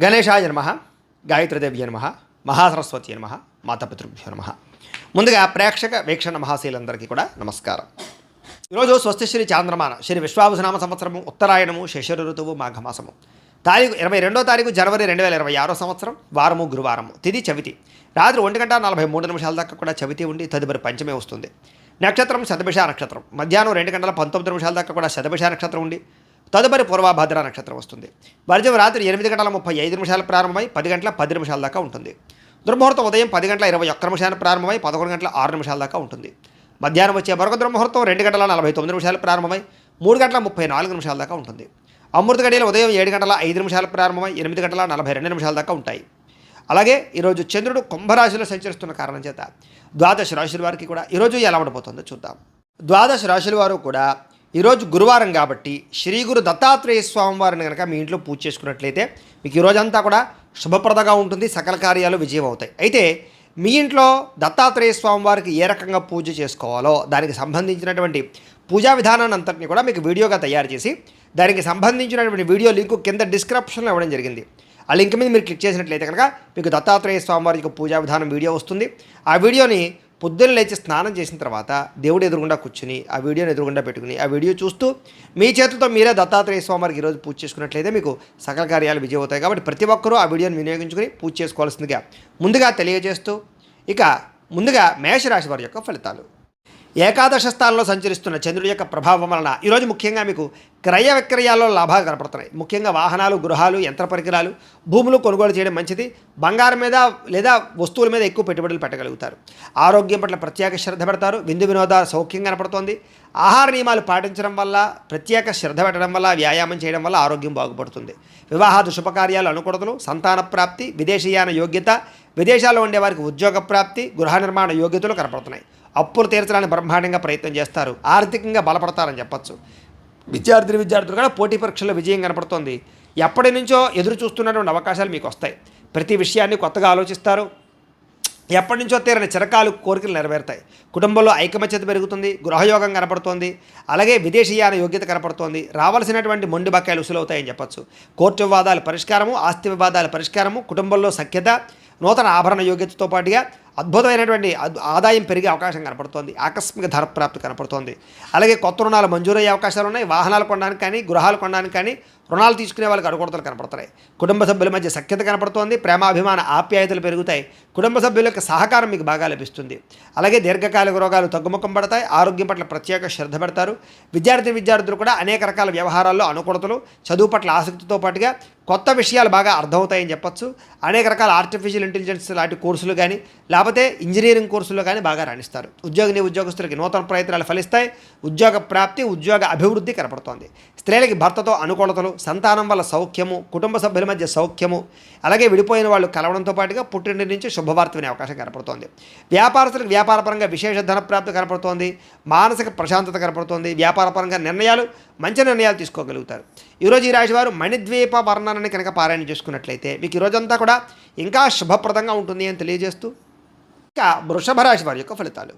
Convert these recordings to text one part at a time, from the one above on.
గణేశాయ నమః, గాయత్రీదేవ్య నమః, మహాసరస్వతి నమః, మాతాపితృభ్యో నమః. ముందుగా ప్రేక్షక వీక్షణ మహాశీలందరికీ కూడా నమస్కారం. ఈరోజు స్వస్తిశ్రీ చాంద్రమాన శ్రీ విశ్వావసునామ సంవత్సరము, ఉత్తరాయణము, శశిర ఋతువు, మాఘమాసము. తారీఖు 22వ తారీఖు జనవరి 2026 సంవత్సరం, వారము గురువారము, తిథి చవితి. రాత్రి 1:43 దాకా కూడా చవితి ఉండి తదుపరి పంచమే వస్తుంది. నక్షత్రం శతభిష నక్షత్రం. మధ్యాహ్నం 2:19 దాకా కూడా శతభిష నక్షత్రం ఉండి తదుపరి పూర్వభద్ర నక్షత్రం వస్తుంది. వర్జం రాత్రి 8:35 ప్రారంభమై 10:10 దాకా ఉంటుంది. దుర్ముహూర్తం ఉదయం 10:21 ప్రారంభమై 11:06 దాకా ఉంటుంది. మధ్యాహ్నం వచ్చే మరొక దుర్ముహూర్తం 2:49 ప్రారంభమై 3:34 దాకా ఉంటుంది. అమృత గడియలు ఉదయం 7:05 ప్రారంభమై 8:42 దాకా ఉంటాయి. అలాగే ఈరోజు చంద్రుడు కుంభరాశిలో సంచరిస్తున్న కారణం చేత ద్వాదశ రాశుల వారికి కూడా ఈరోజు ఎలా ఉండబోతుందో చూద్దాం. ద్వాదశ రాశుల వారు కూడా ఈరోజు గురువారం కాబట్టి శ్రీ గురు దత్తాత్రేయ స్వామి వారిని కనుక మీ ఇంట్లో పూజ చేసుకున్నట్లయితే మీకు ఈరోజంతా కూడా శుభప్రదంగా ఉంటుంది, సకల కార్యాలు విజయం అవుతాయి. అయితే మీ ఇంట్లో దత్తాత్రేయ స్వామి వారికి ఏ రకంగా పూజ చేసుకోవాలో దానికి సంబంధించినటువంటి పూజా విధానాన్ని అంతటిని కూడా మీకు వీడియోగా తయారు చేసి దానికి సంబంధించినటువంటి వీడియో లింకు కింద డిస్క్రిప్షన్లో ఇవ్వడం జరిగింది. ఆ లింక్ మీద మీరు క్లిక్ చేసినట్లయితే కనుక మీకు దత్తాత్రేయ స్వామి వారి యొక్క పూజా విధానం వీడియో వస్తుంది. ఆ వీడియోని పొద్దున్న లేచి స్నానం చేసిన తర్వాత దేవుడు ఎదురుగుండా కూర్చుని ఆ వీడియోని ఎదురుగుండా పెట్టుకుని ఆ వీడియో చూస్తూ మీ చేతులతో మీరే దత్తాత్రేయ స్వామి వారికి ఈరోజు పూజ చేసుకున్నట్లయితే మీకు సకల కార్యాలు విజయం అవుతాయి. కాబట్టి ప్రతి ఒక్కరూ ఆ వీడియోని వినియోగించుకుని పూజ చేసుకోవాల్సిందిగా ముందుగా తెలియజేస్తూ, ఇక ముందుగా మేషరాశి వారి యొక్క ఫలితాలు. ఏకాదశ స్థానంలో సంచరిస్తున్న చంద్రుడి యొక్క ప్రభావం వలన ఈరోజు ముఖ్యంగా మీకు క్రయ విక్రయాల్లో లాభాలు కనపడుతున్నాయి. ముఖ్యంగా వాహనాలు, గృహాలు, యంత్ర పరికరాలు, భూములు కొనుగోలు చేయడం మంచిది. బంగారం మీద లేదా వస్తువుల మీద ఎక్కువ పెట్టుబడులు పెట్టగలుగుతారు. ఆరోగ్యం పట్ల ప్రత్యేక శ్రద్ధ పెడతారు. విందు వినోదాలు సౌఖ్యం కనపడుతోంది. ఆహార నియమాలు పాటించడం వల్ల, ప్రత్యేక శ్రద్ధ పెట్టడం వల్ల, వ్యాయామం చేయడం వల్ల ఆరోగ్యం బాగుపడుతుంది. వివాహాది శుభకార్యాలు అనుకూలతలు, సంతాన ప్రాప్తి, విదేశీయాన యోగ్యత, విదేశాల్లో ఉండే వారికి ఉద్యోగ ప్రాప్తి, గృహ నిర్మాణ యోగ్యతలు కనపడుతున్నాయి. అప్పులు తీర్చడానికి బ్రహ్మాండంగా ప్రయత్నం చేస్తారు. ఆర్థికంగా బలపడతారని చెప్పచ్చు. విద్యార్థులు కూడా పోటీ పరీక్షల్లో విజయం కనపడుతోంది. ఎప్పటి నుంచో ఎదురు చూస్తున్నటువంటి అవకాశాలు మీకు వస్తాయి. ప్రతి విషయాన్ని కొత్తగా ఆలోచిస్తారు. ఎప్పటి నుంచో తీరని చిరకాలు కోరికలు నెరవేరుతాయి. కుటుంబంలో ఐకమత్యత పెరుగుతుంది. గృహయోగం కనపడుతోంది. అలాగే విదేశీయాన యోగ్యత కనపడుతోంది. రావాల్సినటువంటి మొండి బకాయిలు ఉసులవుతాయని చెప్పచ్చు. కోర్టు వివాదాల పరిష్కారము, ఆస్తి వివాదాల పరిష్కారము, కుటుంబంలో సఖ్యత, నూతన ఆభరణ యోగ్యతతో పాటుగా అద్భుతమైనటువంటి ఆదాయం పెరిగే అవకాశం కనపడుతోంది. ఆకస్మిక ధర ప్రాప్తి కనపడుతోంది. అలాగే కొత్త రుణాలు మంజూరయ్యే అవకాశాలు ఉన్నాయి. వాహనాలు కొనడానికి కానీ, గృహాలు కొనడానికి కానీ, రుణాలు తీసుకునే వాళ్ళకి అనుకూలతలు కనపడుతున్నాయి. కుటుంబ సభ్యుల మధ్య సఖ్యత కనపడుతోంది. ప్రేమాభిమాన ఆప్యాయతలు పెరుగుతాయి. కుటుంబ సభ్యుల యొక్క సహకారం మీకు బాగా లభిస్తుంది. అలాగే దీర్ఘకాలిక రోగాలు తగ్గుముఖం పడతాయి. ఆరోగ్యం పట్ల ప్రత్యేక శ్రద్ధ పెడతారు. విద్యార్థులు కూడా అనేక రకాల వ్యవహారాల్లో అనుకూలతలు, చదువు పట్ల ఆసక్తితో పాటుగా కొత్త విషయాలు బాగా అర్థమవుతాయని చెప్పచ్చు. అనేక రకాల ఆర్టిఫిషియల్ ఇంటెలిజెన్స్ లాంటి కోర్సులు కానీ, లేకపోతే ఇంజనీరింగ్ కోర్సులు కానీ బాగా రాణిస్తారు. ఉద్యోగస్తులకి నూతన ప్రయత్నాలు ఫలిస్తాయి. ఉద్యోగ ప్రాప్తి, ఉద్యోగ అభివృద్ధి కనపడుతోంది. స్త్రీలకి భర్తతో అనుకూలతలు, సంతానం వల్ల సౌఖ్యము, కుటుంబ సభ్యుల మధ్య సౌఖ్యము, అలాగే విడిపోయిన వాళ్ళు కలవడంతో పాటుగా పుట్టింటి నుంచి శుభవార్త వినే అవకాశం కనపడుతోంది. వ్యాపారస్తులకు వ్యాపారపరంగా విశేష ధన ప్రాప్తి కనపడుతోంది. మానసిక ప్రశాంతత కనపడుతోంది. వ్యాపారపరంగా మంచి నిర్ణయాలు తీసుకోగలుగుతారు. ఈరోజు ఈ రాశి వారు మణిద్వీప వర్ణనని కనుక పారాయణ చేసుకున్నట్లయితే మీకు ఈరోజంతా కూడా ఇంకా శుభప్రదంగా ఉంటుంది అని తెలియజేస్తూ, ఇంకా వృషభ రాశి వారి యొక్క ఫలితాలు.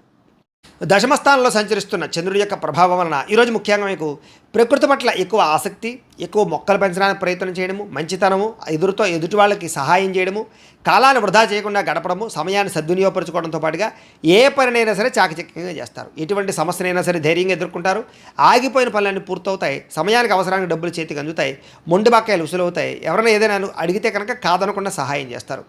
దశమస్థానంలో సంచరిస్తున్న చంద్రుడి యొక్క ప్రభావం వలన ఈరోజు ముఖ్యంగా మీకు ప్రకృతి పట్ల ఎక్కువ ఆసక్తి, ఎక్కువ మొక్కలు పెంచడానికి ప్రయత్నం చేయడము, మంచితనము, ఎదుటి వాళ్ళకి సహాయం చేయడము, కాలాన్ని వృధా చేయకుండా గడపడము, సమయాన్ని సద్వినియోగపరచుకోవడంతో పాటుగా ఏ పనినైనా సరే చాకచక్యంగా చేస్తారు. ఎటువంటి సమస్యనైనా సరే ధైర్యంగా ఎదుర్కొంటారు. ఆగిపోయిన పనులన్నీ పూర్తవుతాయి. సమయానికి అవసరానికి డబ్బులు చేతికి అందుతాయి. మొండి బకాయిలు ఉసులవుతాయి. ఎవరైనా ఏదైనా అడిగితే కనుక కాదనకుండా సహాయం చేస్తారు.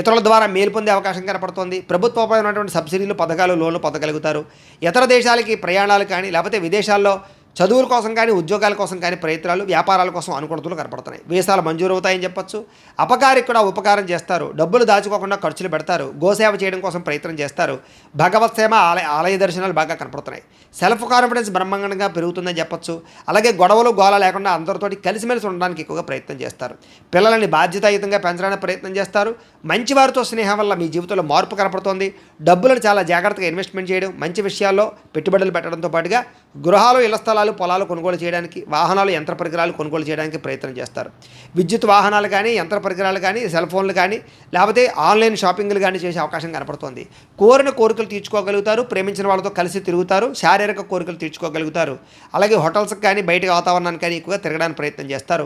ఇతరుల ద్వారా మేలు పొందే అవకాశం కనపడుతోంది. ప్రభుత్వపరమైనటువంటి సబ్సిడీలు, పథకాలు, లోన్లు పొందగలుగుతారు. ఇతర దేశాలకి ప్రయాణాలు కానీ, లేకపోతే విదేశాల్లో చదువుల కోసం కానీ, ఉద్యోగాల కోసం కానీ ప్రయత్నాలు, వ్యాపారాల కోసం అనుకూలతలు కనపడుతున్నాయి. వీసాలు మంజూరు అవుతాయని చెప్పచ్చు. అపకారికి కూడా ఉపకారం చేస్తారు. డబ్బులు దాచుకోకుండా ఖర్చులు పెడతారు. గోసేవ చేయడం కోసం ప్రయత్నం చేస్తారు. భగవత్ సేవ, ఆలయ దర్శనాలు బాగా కనపడుతున్నాయి. సెల్ఫ్ కాన్ఫిడెన్స్ బ్రహ్మాండంగా పెరుగుతుందని చెప్పచ్చు. అలాగే గొడవలు, గోల లేకుండా అందరితోటి కలిసిమెలిసి ఉండడానికి ఎక్కువగా ప్రయత్నం చేస్తారు. పిల్లలని బాధ్యతాయుతంగా పెంచడానికి ప్రయత్నం చేస్తారు. మంచి వారితో స్నేహం వల్ల మీ జీవితంలో మార్పు కనపడుతోంది. డబ్బులను చాలా జాగ్రత్తగా ఇన్వెస్ట్మెంట్ చేయడం, మంచి విషయాల్లో పెట్టుబడులు పెట్టడంతో పాటుగా గృహాలు, ఇళ్ల స్థలాలు, పొలాలు కొనుగోలు చేయడానికి, వాహనాలు, యంత్ర పరికరాలు కొనుగోలు చేయడానికి ప్రయత్నం చేస్తారు. విద్యుత్ వాహనాలు కానీ, యంత్ర పరికరాలు కానీ, సెల్ ఫోన్లు కానీ, లేకపోతే ఆన్లైన్ షాపింగ్లు కానీ చేసే అవకాశం కనపడుతుంది. కోరిన కోరికలు తీర్చుకోగలుగుతారు, ప్రేమించిన వాళ్ళతో కలిసి తిరుగుతారు, శారీరక కోరికలు తీర్చుకోగలుగుతారు. అలాగే హోటల్స్కి కానీ, బయట వాతావరణానికి కానీ ఎక్కువగా తిరగడానికి ప్రయత్నం చేస్తారు.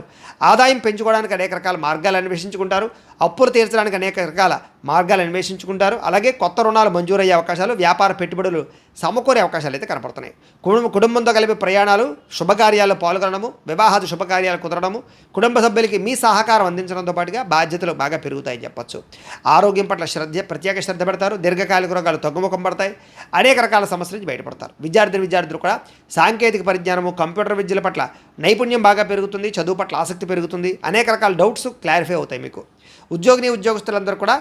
ఆదాయం పెంచుకోవడానికి అనేక రకాల మార్గాలు అన్వేషించుకుంటారు. అప్పులు తీర్చడానికి అనేక రకాల మార్గాలు అన్వేషించుకుంటారు. అలాగే కొత్త రుణాలు మంజూరయ్యే అవకాశాలు, వ్యాపార పెట్టుబడులు సమకూరే అవకాశాలు అయితే కనపడుతున్నాయి. కుటుంబంతో కలిపి ప్రయాణాలు, శుభకార్యాల్లో పాల్గొనడము, వివాహాది శుభకార్యాలు కుదరడము, కుటుంబ సభ్యులకి మీ సహకారం అందించడంతో పాటుగా బాధ్యతలు బాగా పెరుగుతాయని చెప్పొచ్చు. ఆరోగ్యం పట్ల ప్రత్యేక శ్రద్ధ పెడతారు. దీర్ఘకాలిక రోగాలు తగ్గుముఖం పడతాయి. అనేక రకాల సమస్యల నుంచి బయటపడతారు. విద్యార్థులు కూడా సాంకేతిక పరిజ్ఞానము, కంప్యూటర్ విద్యల పట్ల నైపుణ్యం బాగా పెరుగుతుంది. చదువు పట్ల ఆసక్తి పెరుగుతుంది. అనేక రకాల డౌట్స్ క్లారిఫై అవుతాయి మీకు. ఉద్యోగస్తులందరూ కూడా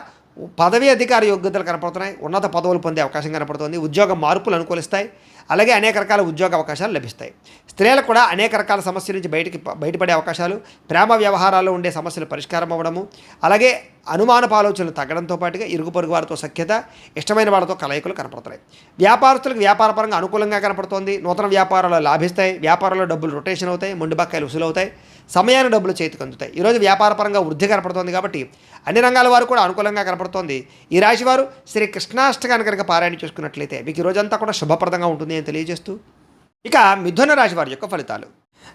పదవీ అధికార యోగ్యతలు కనపడుతున్నాయి. ఉన్నత పదవులు పొందే అవకాశం కనపడుతుంది. ఉద్యోగ మార్పులు అనుకూలిస్తాయి. అలాగే అనేక రకాల ఉద్యోగ అవకాశాలు లభిస్తాయి. స్త్రీలకు కూడా అనేక రకాల సమస్యల నుంచి బయటపడే అవకాశాలు, ప్రేమ వ్యవహారాల్లో ఉండే సమస్యలు పరిష్కారం అవ్వడము, అలాగే అనుమానపు ఆలోచనలు తగ్గడంతో పాటుగా ఇరుగు పొరుగు వారితో సఖ్యత, ఇష్టమైన వాళ్ళతో కలయికలు కనపడుతున్నాయి. వ్యాపారస్తులకు వ్యాపారపరంగా అనుకూలంగా కనపడుతోంది. నూతన వ్యాపారాలు లాభిస్తాయి. వ్యాపారంలో డబ్బులు రొటేషన్ అవుతాయి. మొండి బకాయిలు వసూలవుతాయి. సమయాన్ని డబ్బులు చేతికి అందుతాయి. ఈరోజు వ్యాపారపరంగా వృద్ధి కనపడుతోంది కాబట్టి అన్ని రంగాల వారు కూడా అనుకూలంగా కనపడుతోంది. ఈ రాశి వారు శ్రీ కృష్ణాష్టకాన్ని కనుక పారాయణ చేసుకున్నట్లయితే మీకు ఈ రోజంతా కూడా శుభప్రదంగా ఉంటుంది అని తెలియజేస్తూ, ఇక మిథున రాశి వారి యొక్క ఫలితాలు.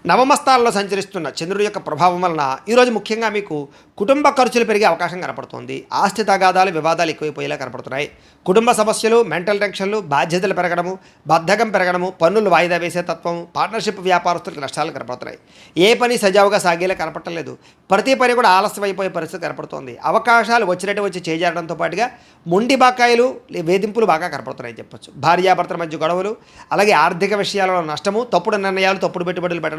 నవమ స్థానంలో సంచరిస్తున్న చంద్రుడి యొక్క ప్రభావం వలన ఈరోజు ముఖ్యంగా మీకు కుటుంబ ఖర్చులు పెరిగే అవకాశం కనపడుతోంది. ఆస్తి తగాదాలు, వివాదాలు ఎక్కువైపోయేలా కనపడుతున్నాయి. కుటుంబ సమస్యలు, మెంటల్ టెన్షన్లు, బాధ్యతలు పెరగడము, బద్ధకం పెరగడము, పన్నులు వాయిదా వేసే తత్వం, పార్ట్నర్షిప్ వ్యాపారస్తులకు నష్టాలు కనపడుతున్నాయి. ఏ పని సజావుగా సాగేలా కనపడలేదు. ప్రతి పని కూడా ఆలస్యం అయిపోయే పరిస్థితి కనపడుతోంది. అవకాశాలు వచ్చినట్టు వచ్చి చేజారడంతో పాటుగా మొండి బకాయిలు, వేధింపులు బాగా కనపడుతున్నాయని చెప్పొచ్చు. భార్యాభర్తల మధ్య గొడవలు, అలాగే ఆర్థిక విషయాలలో నష్టము, తప్పుడు నిర్ణయాలు, తప్పుడు పెట్టుబడులు పెట్టడం,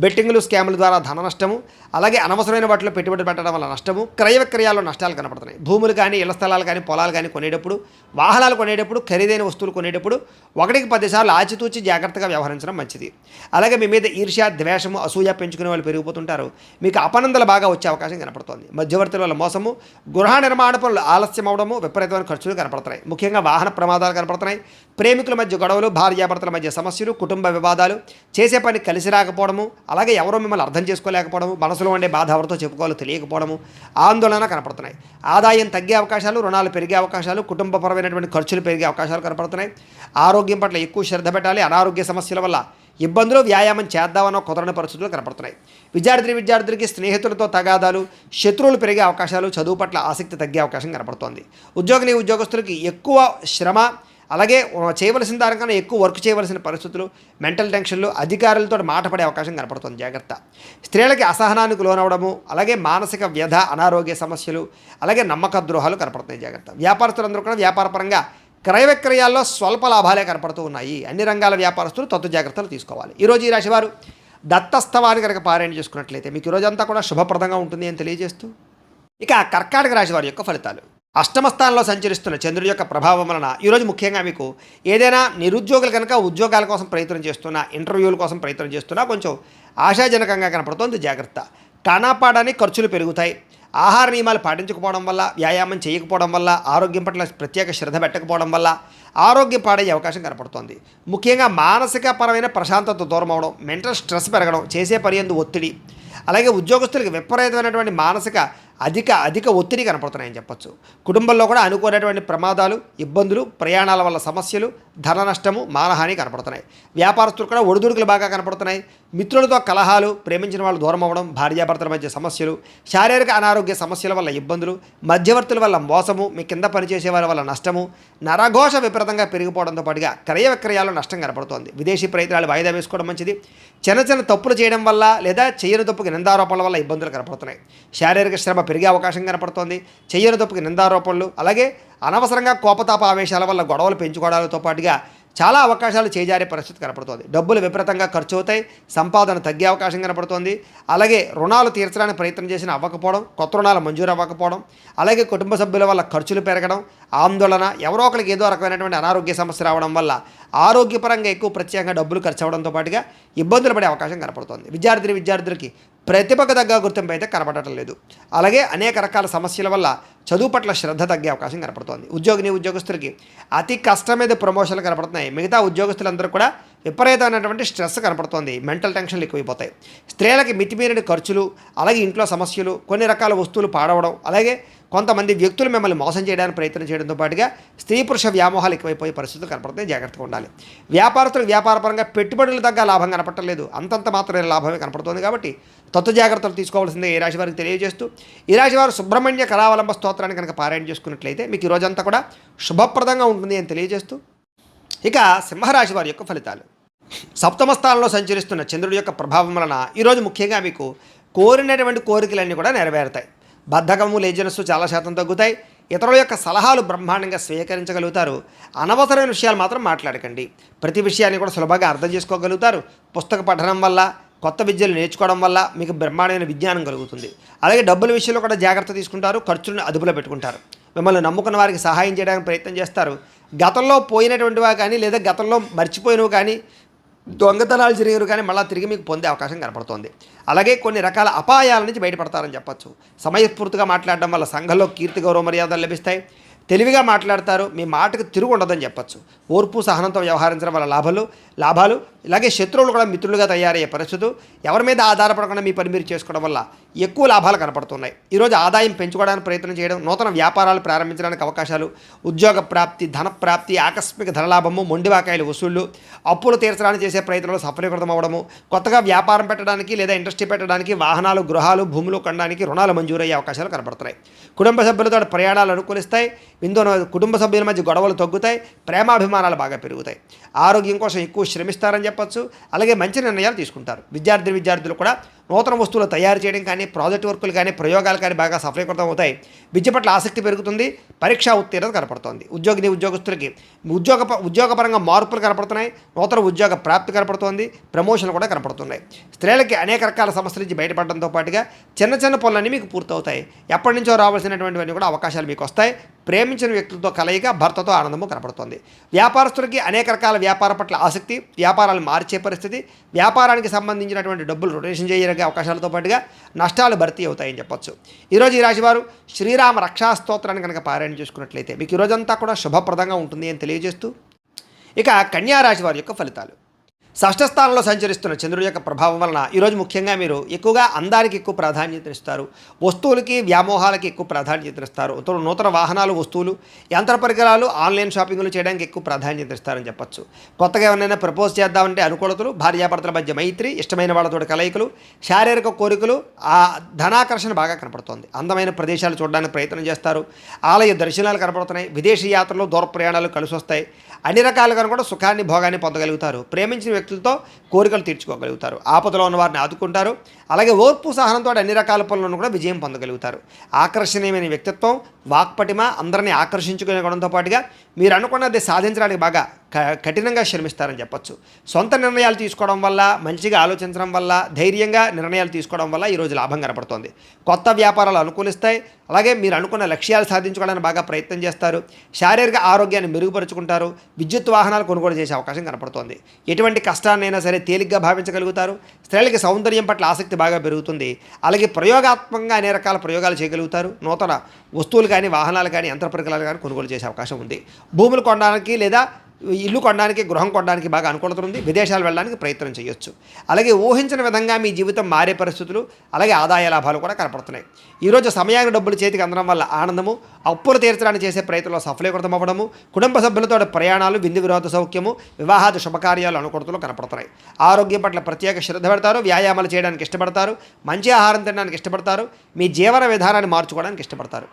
బెట్టింగ్లు, స్కాముల ద్వారా ధన నష్టము, అలాగే అనవసరమైన వాటిలో పెట్టుబడి పెట్టడం వల్ల నష్టము, క్రయ విక్రయాల్లో నష్టాలు కనపడుతున్నాయి. భూములు కానీ, ఇళ్ల స్థలాలు కానీ, పొలాలు కానీ కొనేటప్పుడు, వాహనాలు కొనేటప్పుడు, ఖరీదైన వస్తువులు కొనేటప్పుడు 1కి 10 సార్లు ఆచితూచి జాగ్రత్తగా వ్యవహరించడం మంచిది. అలాగే మీ మీద ఈర్ష్య, ద్వేషము, అసూయ పెంచుకునే వాళ్ళు పెరిగిపోతుంటారు. మీకు అపనందలు బాగా వచ్చే అవకాశం కనపడుతోంది. మధ్యవర్తుల వల్ల మోసము, గృహ నిర్మాణ పనులు ఆలస్యం అవడము, విపరీతమైన ఖర్చులు కనపడుతున్నాయి. ముఖ్యంగా వాహన ప్రమాదాలు కనపడుతున్నాయి. ప్రేమికుల మధ్య గొడవలు, భార్యాభర్తల మధ్య సమస్యలు, కుటుంబ వివాదాలు, చేసే పని కలిసి రాకపోవడము, అలాగే ఎవరో మిమ్మల్ని అర్థం చేసుకోలేకపోవడము, మనసులో ఉండే బాధ ఎవరితో చెప్పుకోవాలో తెలియకపోవడము, ఆందోళన కనపడుతున్నాయి. ఆదాయం తగ్గే అవకాశాలు, రుణాలు పెరిగే అవకాశాలు, కుటుంబపరమైనటువంటి ఖర్చులు పెరిగే అవకాశాలు కనపడుతున్నాయి. ఆరోగ్యం పట్ల ఎక్కువ శ్రద్ధ పెట్టాలి. అనారోగ్య సమస్యల వల్ల ఇబ్బందులు, వ్యాయామం చేద్దామన్న కుదరని పరిస్థితులు కనపడుతున్నాయి. విద్యార్థులకి స్నేహితులతో తగాదాలు, శత్రువులు పెరిగే అవకాశాలు, చదువు పట్ల ఆసక్తి తగ్గే అవకాశం కనపడుతోంది. ఉద్యోగస్తులకి ఎక్కువ శ్రమ, అలాగే చేయవలసిన దానికన్నా ఎక్కువ వర్క్ చేయవలసిన పరిస్థితులు, మెంటల్ టెన్షన్లు, అధికారులతో మాట పడే అవకాశం కనపడుతుంది. జాగ్రత్త. స్త్రీలకి అసహనానికి లోనవడము, అలాగే మానసిక వ్యధ, అనారోగ్య సమస్యలు, అలాగే నమ్మక ద్రోహాలు కనపడుతున్నాయి. జాగ్రత్త. వ్యాపారస్తులందరూ కూడా వ్యాపారపరంగా క్రయ విక్రయాల్లో స్వల్ప లాభాలే కనపడుతూ ఉన్నాయి. అన్ని రంగాల వ్యాపారస్తులు తత్వ జాగ్రత్తలు తీసుకోవాలి. ఈరోజు ఈ రాశివారు దత్తస్తవాన్ని కనుక పారాయణ చేసుకున్నట్లయితే మీకు ఈ రోజంతా కూడా శుభప్రదంగా ఉంటుంది అని తెలియజేస్తూ, ఇక కర్కాటక రాశి వారి యొక్క ఫలితాలు. అష్టమ స్థానంలో సంచరిస్తున్న చంద్రుడి యొక్క ప్రభావం వలన ఈరోజు ముఖ్యంగా మీకు ఏదైనా నిరుద్యోగులు కనుక ఉద్యోగాల కోసం ప్రయత్నం చేస్తున్నా, ఇంటర్వ్యూల కోసం ప్రయత్నం చేస్తున్నా కొంచెం ఆశాజనకంగా కనపడుతోంది. జాగ్రత్త. కానాపాడానికి ఖర్చులు పెరుగుతాయి. ఆహార నియమాలు పాటించకపోవడం వల్ల, వ్యాయామం చేయకపోవడం వల్ల, ఆరోగ్యం పట్ల ప్రత్యేక శ్రద్ధ పెట్టకపోవడం వల్ల ఆరోగ్యం పాడయ్యే అవకాశం కనపడుతోంది. ముఖ్యంగా మానసిక పరమైన ప్రశాంతత దూరం అవడం, మెంటల్ స్ట్రెస్ పెరగడం, చేసే పని యందు ఒత్తిడి, అలాగే ఉద్యోగస్తులకు విపరీతమైనటువంటి మానసిక అధిక ఒత్తిడి కనపడుతున్నాయని చెప్పొచ్చు. కుటుంబంలో కూడా అనుకోనటువంటి ప్రమాదాలు, ఇబ్బందులు, ప్రయాణాల వల్ల సమస్యలు, ధన నష్టము, మానహాని కనపడుతున్నాయి. వ్యాపారస్తులు కూడా ఒడిదుడుకులు బాగా కనపడుతున్నాయి. మిత్రులతో కలహాలు, ప్రేమించిన వాళ్ళు దూరం అవ్వడం, భార్యాభర్తల మధ్య సమస్యలు, శారీరక అనారోగ్య సమస్యల వల్ల ఇబ్బందులు, మధ్యవర్తుల వల్ల మోసము, మీ కింద పనిచేసే వారి వల్ల నష్టము, నరఘోష విపరీతంగా పెరిగిపోవడంతో పాటుగా క్రయ విక్రయాల్లో నష్టం కనపడుతోంది. విదేశీ ప్రయత్నాలు వాయిదా వేసుకోవడం మంచిది. చిన్న తప్పులు చేయడం వల్ల లేదా చేయని తప్పుకి నిందారోపణల వల్ల ఇబ్బందులు కనపడుతున్నాయి. శారీరక శ్రమ పెరిగే అవకాశం కనపడుతోంది. చేయని తప్పుకి నిందారోపణలు, అలాగే అనవసరంగా కోపతాప ఆవేశాల వల్ల గొడవలు పెంచుకోవడాలతో పాటుగా చాలా అవకాశాలు చేజారే పరిస్థితి కనపడుతోంది. డబ్బులు విపరీతంగా ఖర్చు అవుతాయి. సంపాదన తగ్గే అవకాశం కనపడుతోంది. అలాగే రుణాలు తీర్చడానికి ప్రయత్నం చేసిన అవ్వకపోవడం, కొత్త రుణాలు మంజూరు అవ్వకపోవడం, అలాగే కుటుంబ సభ్యుల వల్ల ఖర్చులు పెరగడం, ఆందోళన, ఎవరో ఒకరికి ఏదో రకమైనటువంటి అనారోగ్య సమస్య రావడం వల్ల ఆరోగ్యపరంగా ఎక్కువ ప్రత్యేకంగా డబ్బులు ఖర్చు అవడంతో పాటుగా ఇబ్బందులు పడే అవకాశం కనపడుతోంది. విద్యార్థులకి ప్రతిభకు తగ్గ గుర్తింపు అయితే కనపడటం లేదు. అలాగే అనేక రకాల సమస్యల వల్ల చదువు పట్ల శ్రద్ధ తగ్గే అవకాశం కనపడుతోంది. ఉద్యోగస్తులకి అతి కష్టం మీద ప్రమోషన్లు కనపడుతున్నాయి. మిగతా ఉద్యోగస్తులందరూ కూడా విపరీతమైనటువంటి స్ట్రెస్ కనపడుతోంది. మెంటల్ టెన్షన్లు ఎక్కువైపోతాయి. స్త్రీలకి మితిమీరిన ఖర్చులు, అలాగే ఇంట్లో సమస్యలు, కొన్ని రకాల వస్తువులు పాడవడం, అలాగే కొంతమంది వ్యక్తులు మిమ్మల్ని మోసం చేయడానికి ప్రయత్నం చేయడంతో పాటుగా స్త్రీ పురుష వ్యామోహాలు ఎక్కువైపోయే పరిస్థితులు కనపడుతున్నాయి. జాగ్రత్తగా ఉండాలి. వ్యాపారస్తులకు వ్యాపారపరంగా పెట్టుబడులు తగ్గ లాభం కనపడలేదు, అంతంత మాత్రమే లాభమే కనపడుతుంది. కాబట్టి తత్వ జాగ్రత్తలు తీసుకోవాల్సిందే ఈ రాశి వారికి తెలియజేస్తూ, ఈ రాశి వారు సుబ్రహ్మణ్య కళావలంబ స్తోత్రాన్ని కనుక పారాయణ చేసుకున్నట్లయితే మీకు ఈ రోజంతా కూడా శుభప్రదంగా ఉంటుంది అని తెలియజేస్తూ, ఇక సింహరాశి వారి యొక్క ఫలితాలు. సప్తమ స్థానంలో సంచరిస్తున్న చంద్రుడి యొక్క ప్రభావం వలన ఈరోజు ముఖ్యంగా మీకు కోరినటువంటి కోరికలన్నీ కూడా నెరవేరుతాయి. బద్ధకము, లేజినెస్ చాలా శాతం తగ్గుతాయి. ఇతరుల యొక్క సలహాలు బ్రహ్మాండంగా స్వీకరించగలుగుతారు. అనవసరమైన విషయాలు మాత్రం మాట్లాడకండి. ప్రతి విషయాన్ని కూడా సులభంగా అర్థం చేసుకోగలుగుతారు. పుస్తక పఠనం వల్ల, కొత్త విద్యలు నేర్చుకోవడం వల్ల మీకు బ్రహ్మాండమైన విజ్ఞానం కలుగుతుంది. అలాగే డబ్బుల విషయంలో కూడా జాగ్రత్త తీసుకుంటారు. ఖర్చులను అదుపులో పెట్టుకుంటారు. మిమ్మల్ని నమ్ముకున్న వారికి సహాయం చేయడానికి ప్రయత్నం చేస్తారు. గతంలో పోయినటువంటివా కానీ, లేదా గతంలో మర్చిపోయినవి కానీ, దొంగతనాలు జరిగారు కానీ మళ్ళీ తిరిగి మీకు పొందే అవకాశం కనపడుతోంది. అలాగే కొన్ని రకాల అపాయాల నుంచి బయటపడతారని చెప్పచ్చు. సమయస్ఫూర్తిగా మాట్లాడడం వల్ల సంఘంలో కీర్తి, గౌరవ మర్యాదలు లభిస్తాయి. తెలివిగా మాట్లాడతారు. మీ మాటకు తిరుగు ఉండదని చెప్పచ్చు. ఓర్పు, సహనంతో వ్యవహరించడం వల్ల లాభాలు ఇలాగే శత్రువులు కూడా మిత్రులుగా తయారయ్యే పరిస్థితులు. ఎవరి మీద ఆధారపడకుండా మీ పని మీరు చేసుకోవడం వల్ల ఎక్కువ లాభాలు కనపడుతున్నాయి. ఈరోజు ఆదాయం పెంచుకోవడానికి ప్రయత్నం చేయడం, నూతన వ్యాపారాలు ప్రారంభించడానికి అవకాశాలు, ఉద్యోగ ప్రాప్తి, ధన ప్రాప్తి, ఆకస్మిక ధనలాభము, మొండివాకాయలు వసూళ్లు, అప్పులు తీర్చడానికి చేసే ప్రయత్నంలో సఫలీకృతం అవ్వడము, కొత్తగా వ్యాపారం పెట్టడానికి లేదా ఇండస్ట్రీ పెట్టడానికి, వాహనాలు, గృహాలు, భూములు కొనడానికి రుణాలు మంజూరయ్యే అవకాశాలు కనపడుతున్నాయి. కుటుంబ సభ్యులతో ప్రయాణాలు అనుకూలిస్తాయి. కుటుంబ సభ్యుల మధ్య గొడవలు తగ్గుతాయి. ప్రేమాభిమానాలు బాగా పెరుగుతాయి. ఆరోగ్యం కోసం ఎక్కువ శ్రమిస్తారని చెప్పచ్చు. అలాగే మంచి నిర్ణయాలు తీసుకుంటారు. విద్యార్థులు కూడా నూతన వస్తువులు తయారు చేయడం కానీ, ప్రాజెక్ట్ వర్కులు కానీ, ప్రయోగాలు కానీ బాగా సఫలీకృతం అవుతాయి. విద్య పట్ల ఆసక్తి పెరుగుతుంది. పరీక్షా ఉత్తీర్ణత కనపడుతోంది. ఉద్యోగస్తులకి ఉద్యోగపరంగా మార్పులు కనపడుతున్నాయి. నూతన ఉద్యోగ ప్రాప్తి కనపడుతోంది. ప్రమోషన్లు కూడా కనపడుతున్నాయి. స్త్రీలకి అనేక రకాల సమస్యల నుంచి బయటపడడంతో పాటుగా చిన్న చిన్న పనులన్నీ మీకు పూర్తవుతాయి. ఎప్పటి నుంచో రావాల్సినటువంటివన్నీ కూడా అవకాశాలు మీకు వస్తాయి. ప్రేమించిన వ్యక్తులతో కలయిక, భర్తతో ఆనందము కనపడుతుంది. వ్యాపారస్తులకి అనేక రకాల వ్యాపారం పట్ల ఆసక్తి, వ్యాపారాలు మార్చే పరిస్థితి, వ్యాపారానికి సంబంధించినటువంటి డబ్బులు రొటేషన్ చేయగలిగే అవకాశాలతో పాటుగా నష్టాలు భర్తీ అవుతాయని చెప్పొచ్చు. ఈరోజు ఈ రాశివారు శ్రీరామ రక్షా స్తోత్రాన్ని కనుక పారాయణ చేసుకున్నట్లయితే మీకు ఈరోజంతా కూడా శుభప్రదంగా ఉంటుంది అని తెలియజేస్తూ, ఇక కన్యా రాశి వారి యొక్క ఫలితాలు. షష్ఠ స్థానంలో సంచరిస్తున్న చంద్రుడి యొక్క ప్రభావం వలన ఈరోజు ముఖ్యంగా మీరు ఎక్కువగా అందానికి ఎక్కువ ప్రాధాన్యతనిస్తారు. వస్తువులకి, వ్యామోహాలకి ఎక్కువ ప్రాధాన్యతనిస్తారు. నూతన వాహనాలు, వస్తువులు, యంత్ర పరికరాలు, ఆన్లైన్ షాపింగ్లు చేయడానికి ఎక్కువ ప్రాధాన్యతనిస్తారని చెప్పచ్చు. కొత్తగా ఎవరైనా ప్రపోజ్ చేద్దామంటే అనుకూలతలు, భార్యాభర్తల మధ్య మైత్రి, ఇష్టమైన వాళ్ళతో కలయికలు, శారీరక కోరికలు, ధనాకర్షణ బాగా కనపడుతుంది. అందమైన ప్రదేశాలు చూడడానికి ప్రయత్నం చేస్తారు. ఆలయ దర్శనాలు కనపడుతున్నాయి. విదేశీ యాత్రలు, దూర ప్రయాణాలు కలిసి వస్తాయి. అన్ని రకాలుగా కూడా సుఖాన్ని, భోగాన్ని పొందగలుగుతారు. ప్రేమించిన వ్యక్తులతో కోరికలు తీర్చుకోగలుగుతారు. ఆపదలో ఉన్న వారిని ఆదుకుంటారు. అలాగే ఓర్పు, సహనంతో అన్ని రకాల పనులను కూడా విజయం పొందగలుగుతారు. ఆకర్షణీయమైన వ్యక్తిత్వం, వాక్పటిమ, అందరినీ ఆకర్షించుకునే గుణంతో పాటుగా మీరు అనుకున్నది సాధించడానికి బాగా కఠినంగా శ్రమిస్తారని చెప్పచ్చు. సొంత నిర్ణయాలు తీసుకోవడం వల్ల, మంచిగా ఆలోచించడం వల్ల, ధైర్యంగా నిర్ణయాలు తీసుకోవడం వల్ల ఈరోజు లాభం కనపడుతోంది. కొత్త వ్యాపారాలు అనుకూలిస్తాయి. అలాగే మీరు అనుకున్న లక్ష్యాలు సాధించుకోవడానికి బాగా ప్రయత్నం చేస్తారు. శారీరక ఆరోగ్యాన్ని మెరుగుపరుచుకుంటారు. విద్యుత్ వాహనాలు కొనుగోలు చేసే అవకాశం కనపడుతోంది. ఎటువంటి కష్టాన్నైనా సరే తేలిగ్గా భావించగలుగుతారు. స్త్రీలకి సౌందర్యం పట్ల ఆసక్తి బాగా పెరుగుతుంది. అలాగే ప్రయోగాత్మకంగా అనేక రకాల ప్రయోగాలు చేయగలుగుతారు. నూతన వస్తువులు కానీ, వాహనాలు కానీ, యంత్ర పరికరాలు కానీ కొనుగోలు చేసే అవకాశం ఉంది. భూములు కొనడానికి లేదా ఇల్లు కొనడానికి, గృహం కొనడానికి బాగా అనుకూలత ఉంది. విదేశాలు వెళ్ళడానికి ప్రయత్నం చేయొచ్చు. అలాగే ఊహించిన విధంగా మీ జీవితం మారే పరిస్థితులు, అలాగే ఆదాయ లాభాలు కూడా కనపడుతున్నాయి. ఈరోజు సమయానికి డబ్బులు చేతికి అందడం వల్ల ఆనందము, అప్పులు తీర్చడానికి చేసే ప్రయత్నంలో సఫలీకృతం అవ్వడము, కుటుంబ సభ్యులతో ప్రయాణాలు, విందు వినోద సౌఖ్యము, వివాహాది శుభకార్యాలు అనుకూలతలు కనపడుతున్నాయి. ఆరోగ్యం పట్ల ప్రత్యేక శ్రద్ధ పెడతారు. వ్యాయామాలు చేయడానికి ఇష్టపడతారు. మంచి ఆహారం తినడానికి ఇష్టపడతారు. మీ జీవన విధానాన్ని మార్చుకోవడానికి ఇష్టపడతారు.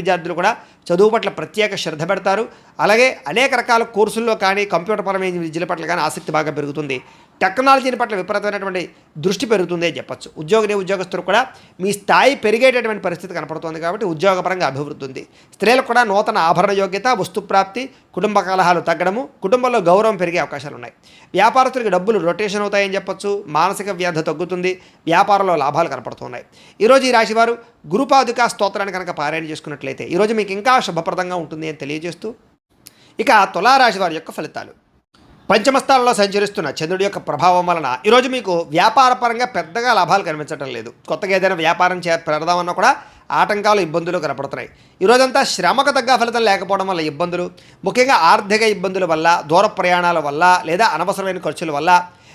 విద్యార్థులు కూడా చదువు పట్ల ప్రత్యేక శ్రద్ధ పెడతారు. అలాగే అనేక రకాల కోర్సుల్లో కానీ, కంప్యూటర్ పరమైన విద్యల పట్ల కానీ ఆసక్తి బాగా పెరుగుతుంది. టెక్నాలజీని పట్ల విపరీతమైనటువంటి దృష్టి పెరుగుతుంది అని చెప్పచ్చు. ఉద్యోగస్తులు కూడా మీ స్థాయి పెరిగేటటువంటి పరిస్థితి కనపడుతుంది. కాబట్టి ఉద్యోగపరంగా అభివృద్ధి ఉంది. స్త్రీలకు కూడా నూతన ఆభరణ యోగ్యత, వస్తుప్రాప్తి, కుటుంబ కలహాలు తగ్గడము, కుటుంబంలో గౌరవం పెరిగే అవకాశాలు ఉన్నాయి. వ్యాపారస్తులకి డబ్బులు రొటేషన్ అవుతాయని చెప్పచ్చు. మానసిక వ్యాధి తగ్గుతుంది. వ్యాపారంలో లాభాలు కనపడుతున్నాయి. ఈరోజు ఈ రాశివారు గురుపాదుకా స్తోత్రాన్ని కనుక పారాయణ చేసుకున్నట్లయితే ఈరోజు మీకు ఇంకా శుభప్రదంగా ఉంటుంది అని తెలియజేస్తూ, ఇక తులారాశి వారి యొక్క ఫలితాలు. పంచమస్థానంలో సంచరిస్తున్న చంద్రుడి యొక్క ప్రభావం వలన ఈరోజు మీకు వ్యాపారపరంగా పెద్దగా లాభాలు కనిపించడం లేదు. కొత్తగా ఏదైనా వ్యాపారం పెడదామన్నా కూడా ఆటంకాలు ఇబ్బందులు కనపడుతున్నాయి. ఈరోజంతా శ్రమకు తగ్గ ఫలితం లేకపోవడం వల్ల ఇబ్బందులు, ముఖ్యంగా ఆర్థిక ఇబ్బందుల వల్ల, దూర ప్రయాణాల వల్ల, లేదా అనవసరమైన ఖర్చుల వల్ల,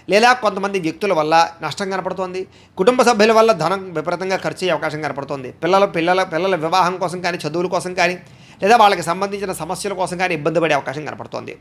లేదా కొంతమంది వ్యక్తుల వల్ల నష్టం కనపడుతోంది. కుటుంబ సభ్యుల వల్ల ధనం విపరీతంగా ఖర్చు అయ్యే అవకాశం కనపడుతోంది. పిల్లల వివాహం కోసం కానీ, చదువుల కోసం కానీ, లేదా వాళ్ళకి సంబంధించిన సమస్యల కోసం కానీ ఇబ్బంది పడే అవకాశం కనపడుతోంది.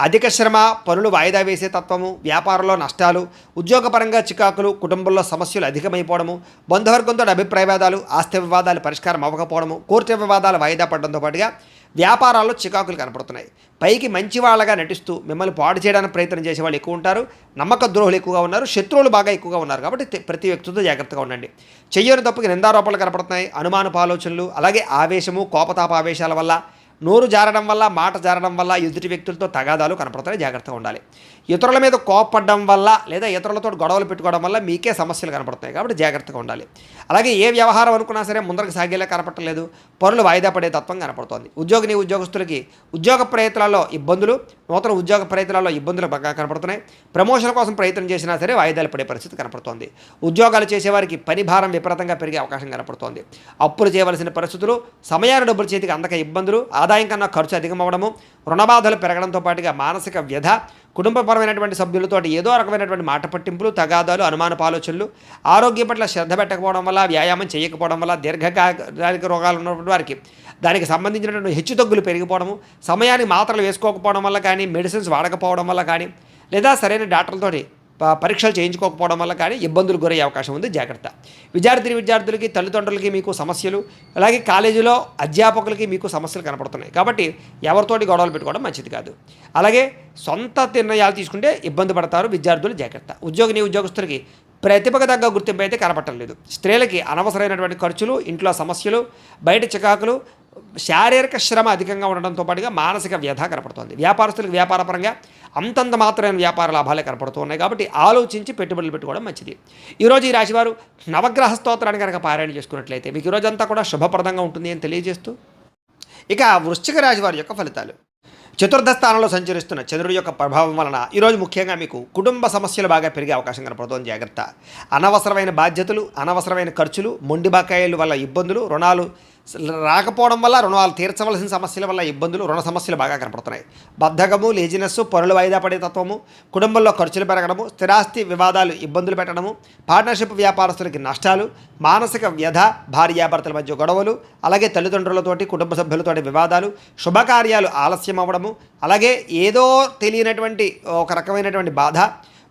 అధిక శ్రమ, పనులు వాయిదా వేసే తత్వము, వ్యాపారంలో నష్టాలు, ఉద్యోగపరంగా చికాకులు, కుటుంబంలో సమస్యలు అధికమైపోవడము, బంధువర్గంతో అభిప్రాయ భేదాలు, ఆస్తి వివాదాలు పరిష్కారం అవ్వకపోవడము, కోర్టు వివాదాలు వాయిదా పడడంతో పాటుగా వ్యాపారాల్లో చికాకులు కనపడుతున్నాయి. పైకి మంచి వాళ్ళగా నటిస్తూ మిమ్మల్ని పాడు చేయడానికి ప్రయత్నం చేసే వాళ్ళు ఎక్కువ ఉంటారు. నమ్మక ద్రోహులు ఎక్కువగా ఉన్నారు. శత్రువులు బాగా ఎక్కువగా ఉన్నారు. కాబట్టి ప్రతి వ్యక్తితో జాగ్రత్తగా ఉండండి. చెయ్యని తప్పుకి నిందారోపణలు కనపడుతున్నాయి. అనుమానపు ఆలోచనలు, అలాగే ఆవేశము, కోపతాప ఆవేశాల వల్ల, నోరు జారడం వల్ల, మాట జారడం వల్ల ఎదుటి వ్యక్తులతో తగాదాలు కనపడుతున్నాయి. జాగ్రత్తగా ఉండాలి. ఇతరుల మీద కోపపడడం వల్ల, లేదా ఇతరులతో గొడవలు పెట్టుకోవడం వల్ల మీకే సమస్యలు కనపడుతున్నాయి. కాబట్టి జాగ్రత్తగా ఉండాలి. అలాగే ఏ వ్యవహారం అనుకున్నా సరే ముందరకు సాగేలా కనపడలేదు. పనులు వాయిదా పడే తత్వం కనపడుతోంది. ఉద్యోగస్తులకి ఉద్యోగ ప్రయత్నాల్లో ఇబ్బందులు, నూతన ఉద్యోగ ప్రయత్నాల్లో ఇబ్బందులు బాగా కనపడుతున్నాయి. ప్రమోషన్ కోసం ప్రయత్నం చేసినా సరే వాయిదాలు పడే పరిస్థితి కనపడుతోంది. ఉద్యోగాలు చేసేవారికి పని భారం విపరీతంగా పెరిగే అవకాశం కనపడుతోంది. అప్పులు చేయవలసిన పరిస్థితులు, సమయాన్ని డబ్బులు చేతికి అందక ఇబ్బందులు, ఆదాయం కన్నా ఖర్చు అధికమవ్వడము, రుణబాధలు పెరగడంతో పాటుగా మానసిక వ్యధ, కుటుంబపరమైనటువంటి సభ్యులతో ఏదో రకమైనటువంటి మాట పట్టింపులు, తగాదాలు, అనుమానపు ఆలోచనలు, ఆరోగ్యం పట్ల శ్రద్ధ పెట్టకపోవడం వల్ల, వ్యాయామం చేయకపోవడం వల్ల, దీర్ఘకాలిక రోగాలు ఉన్నటువంటి వారికి దానికి సంబంధించినటువంటి హెచ్చుతగ్గులు పెరిగిపోవడము, సమయానికి మాత్రలు వేసుకోకపోవడం వల్ల కానీ, మెడిసిన్స్ వాడకపోవడం వల్ల కానీ, లేదా సరైన డాక్టర్లతోటి పరీక్షలు చేయించుకోకపోవడం వల్ల కానీ ఇబ్బందులు గురయ్యే అవకాశం ఉంది. జాగ్రత్త. విద్యార్థులకి, తల్లిదండ్రులకి మీకు సమస్యలు, అలాగే కాలేజీలో అధ్యాపకులకి మీకు సమస్యలు కనపడుతున్నాయి. కాబట్టి ఎవరితోటి గొడవలు పెట్టుకోవడం మంచిది కాదు. అలాగే సొంత నిర్ణయాలు తీసుకుంటే ఇబ్బంది పడతారు విద్యార్థులు. జాగ్రత్త. ఉద్యోగస్తులకి ప్రతిభకు తగ్గ గుర్తింపు అయితే కనపడటం లేదు. స్త్రీలకి అనవసరమైనటువంటి ఖర్చులు, ఇంట్లో సమస్యలు, బయట చికాకులు, శారీరక శ్రమ అధికంగా ఉండడంతో పాటుగా మానసిక వ్యధ కనపడుతుంది. వ్యాపారస్తులకు వ్యాపారపరంగా అంతంత మాత్రమైన వ్యాపార లాభాలే కనపడుతున్నాయి. కాబట్టి ఆలోచించి పెట్టుబడులు పెట్టుకోవడం మంచిది. ఈరోజు ఈ రాశివారు నవగ్రహ స్తోత్రాన్ని కనుక పారాయణ చేసుకున్నట్లయితే మీకు ఈరోజంతా కూడా శుభప్రదంగా ఉంటుంది అని తెలియజేస్తూ, ఇక వృశ్చిక రాశి వారి యొక్క ఫలితాలు. చతుర్థ స్థానంలో సంచరిస్తున్న చంద్రుడి యొక్క ప్రభావం వలన ఈరోజు ముఖ్యంగా మీకు కుటుంబ సమస్యలు బాగా పెరిగే అవకాశం కనపడుతోంది. జాగ్రత్త. అనవసరమైన బాధ్యతలు, అనవసరమైన ఖర్చులు, మొండి బకాయిల వల్ల ఇబ్బందులు, రుణాలు రాకపోవడం వల్ల, రుణాలు తీర్చవలసిన సమస్యల వల్ల ఇబ్బందులు, రుణ సమస్యలు బాగా కనపడుతున్నాయి. బద్ధకము, లేజినెస్, పనులు వాయిదా పడే తత్వము, కుటుంబంలో ఖర్చులు పెరగడము, స్థిరాస్తి వివాదాలు ఇబ్బందులు పెట్టడము, పార్ట్నర్షిప్ వ్యాపారస్తులకి నష్టాలు, మానసిక వ్యధ, భార్యాభర్తల మధ్య గొడవలు, అలాగే తల్లిదండ్రులతోటి, కుటుంబ సభ్యులతోటి వివాదాలు, శుభకార్యాలు ఆలస్యం అవ్వడము, అలాగే ఏదో తెలియనటువంటి ఒక రకమైనటువంటి బాధ,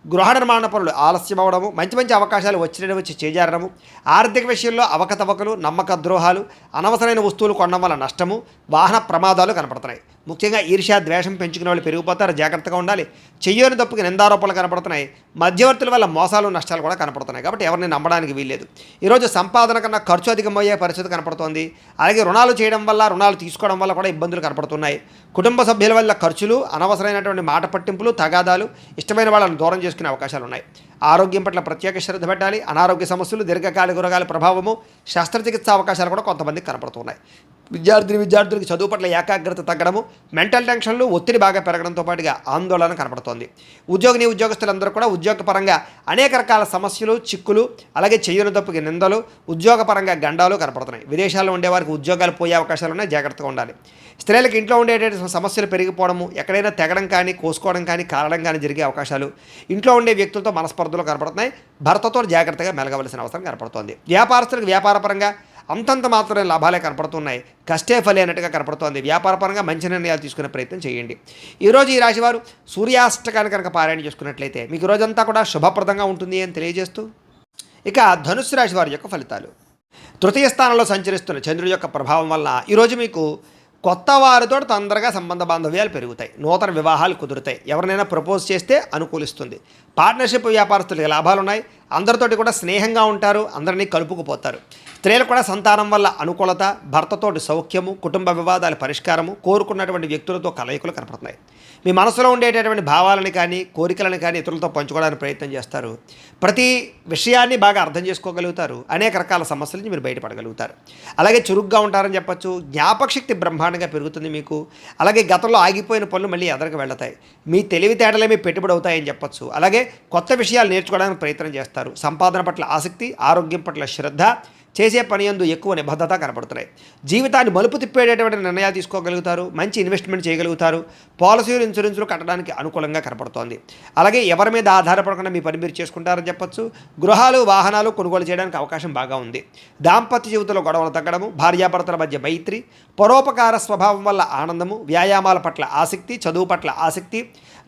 గృహ నిర్మాణ పనులు ఆలస్యం అవ్వడము, మంచి అవకాశాలు వచ్చి చేజారడము, ఆర్థిక విషయంలో అవకతవకలు, నమ్మక ద్రోహాలు, అనవసరమైన వస్తువులు కొనడం వల్ల నష్టము, వాహన ప్రమాదాలు కనపడుతున్నాయి. ముఖ్యంగా ఈర్ష్య, ద్వేషం పెంచుకునే వాళ్ళు పెరిగిపోతారు. జాగ్రత్తగా ఉండాలి. చెయ్యని తప్పుకి నిందారోపణలు కనపడుతున్నాయి. మధ్యవర్తుల వల్ల మోసాలు, నష్టాలు కూడా కనపడుతున్నాయి. కాబట్టి ఎవరిని నమ్మడానికి వీల్లేదు. ఈరోజు సంపాదన కన్నా ఖర్చు అధికమయ్యే పరిస్థితి కనపడుతోంది. అలాగే రుణాలు చేయడం వల్ల, రుణాలు తీసుకోవడం వల్ల కూడా ఇబ్బందులు కనపడుతున్నాయి. కుటుంబ సభ్యుల వల్ల ఖర్చులు, అనవసరమైనటువంటి మాట పట్టింపులు, తగాదాలు, ఇష్టమైన వాళ్ళని దూరం చేసుకునే అవకాశాలు ఉన్నాయి. ఆరోగ్యం పట్ల ప్రత్యేక శ్రద్ధ పెట్టాలి. అనారోగ్య సమస్యలు, దీర్ఘకాలిక రోగాల ప్రభావము, శస్త్రచికిత్స అవకాశాలు కూడా కొంతమందికి కనపడుతున్నాయి. విద్యార్థులకి చదువు పట్ల ఏకాగ్రత తగ్గడము, మెంటల్ టెన్షన్లు, ఒత్తిడి బాగా పెరగడంతో పాటుగా ఆందోళన కనపడుతోంది. ఉద్యోగస్తులందరూ కూడా ఉద్యోగపరంగా అనేక రకాల సమస్యలు, చిక్కులు, అలాగే చెయ్యని తప్పుకి నిందలు, ఉద్యోగపరంగా గండాలు కనపడుతున్నాయి. విదేశాల్లో ఉండేవారికి ఉద్యోగాలు పోయే అవకాశాలు ఉన్నాయి. జాగ్రత్తగా ఉండాలి. స్త్రీలకు ఇంట్లో ఉండేటువంటి సమస్యలు పెరిగిపోవడము, ఎక్కడైనా తెగడం కానీ, కోసుకోవడం కానీ, కారడం కానీ జరిగే అవకాశాలు, ఇంట్లో ఉండే వ్యక్తులతో మనస్పర్ధలు కనపడుతున్నాయి. భర్తతో జాగ్రత్తగా మెలగవలసిన అవసరం కనపడుతోంది. వ్యాపారస్తులకు వ్యాపారపరంగా అంతంత మాత్రమే లాభాలే కనపడుతున్నాయి. కష్టే ఫలి అన్నట్టుగా కనపడుతోంది. వ్యాపారపరంగా మంచి నిర్ణయాలు తీసుకునే ప్రయత్నం చేయండి. ఈరోజు ఈ రాశివారు సూర్యాష్టకాన్ని కనుక పారాయణ చేసుకున్నట్లయితే మీకు రోజంతా కూడా శుభప్రదంగా ఉంటుంది అని తెలియజేస్తూ, ఇక ధనుస్సు రాశి వారి యొక్క ఫలితాలు. తృతీయ స్థానంలో సంచరిస్తున్న చంద్రుడి యొక్క ప్రభావం వల్ల ఈరోజు మీకు కొత్త వారితో తొందరగా సంబంధ బాంధవ్యాలు పెరుగుతాయి. నూతన వివాహాలు కుదురుతాయి. ఎవరినైనా ప్రపోజ్ చేస్తే అనుకూలిస్తుంది. పార్ట్నర్షిప్ వ్యాపారస్తులకి లాభాలు ఉన్నాయి. అందరితోటి కూడా స్నేహంగా ఉంటారు. అందరినీ కలుపుకుపోతారు. స్త్రీలు కూడా సంతానం వల్ల అనుకూలత, భర్తతోటి సౌఖ్యము, కుటుంబ వివాదాల పరిష్కారము, కోరుకున్నటువంటి వ్యక్తులతో కలయికలు కనపడుతున్నాయి. మీ మనసులో ఉండేటటువంటి భావాలని కానీ, కోరికలను కానీ ఇతరులతో పంచుకోవడానికి ప్రయత్నం చేస్తారు. ప్రతి విషయాన్ని బాగా అర్థం చేసుకోగలుగుతారు. అనేక రకాల సమస్యల నుంచి మీరు బయటపడగలుగుతారు. అలాగే చురుగ్గా ఉంటారని చెప్పచ్చు. జ్ఞాపకశక్తి బ్రహ్మాండంగా పెరుగుతుంది మీకు. అలాగే గతంలో ఆగిపోయిన పనులు మళ్ళీ ఎదరికి వెళ్తాయి. మీ తెలివితేటలే మీ పెట్టుబడి అవుతాయని చెప్పచ్చు. అలాగే కొత్త విషయాలు నేర్చుకోవడానికి ప్రయత్నం చేస్తారు. సంపాదన పట్ల ఆసక్తి, ఆరోగ్యం పట్ల శ్రద్ధ, చేసే పని యందు ఎక్కువ నిబద్ధత కనపడుతున్నాయి. జీవితాన్ని మలుపు తిప్పేటటువంటి నిర్ణయాలు తీసుకోగలుగుతారు. మంచి ఇన్వెస్ట్మెంట్ చేయగలుగుతారు. పాలసీలు, ఇన్సూరెన్స్లు కట్టడానికి అనుకూలంగా కనపడుతోంది. అలాగే ఎవరి మీద ఆధారపడకుండా మీ పని మీరు చేసుకుంటారని చెప్పొచ్చు. గృహాలు, వాహనాలు కొనుగోలు చేయడానికి అవకాశం బాగా ఉంది. దాంపత్య జీవితంలో గొడవలు తగ్గడము, భార్యాభర్తల మధ్య మైత్రి, పరోపకార స్వభావం వల్ల ఆనందము, వ్యాయామాల పట్ల ఆసక్తి, చదువు పట్ల ఆసక్తి,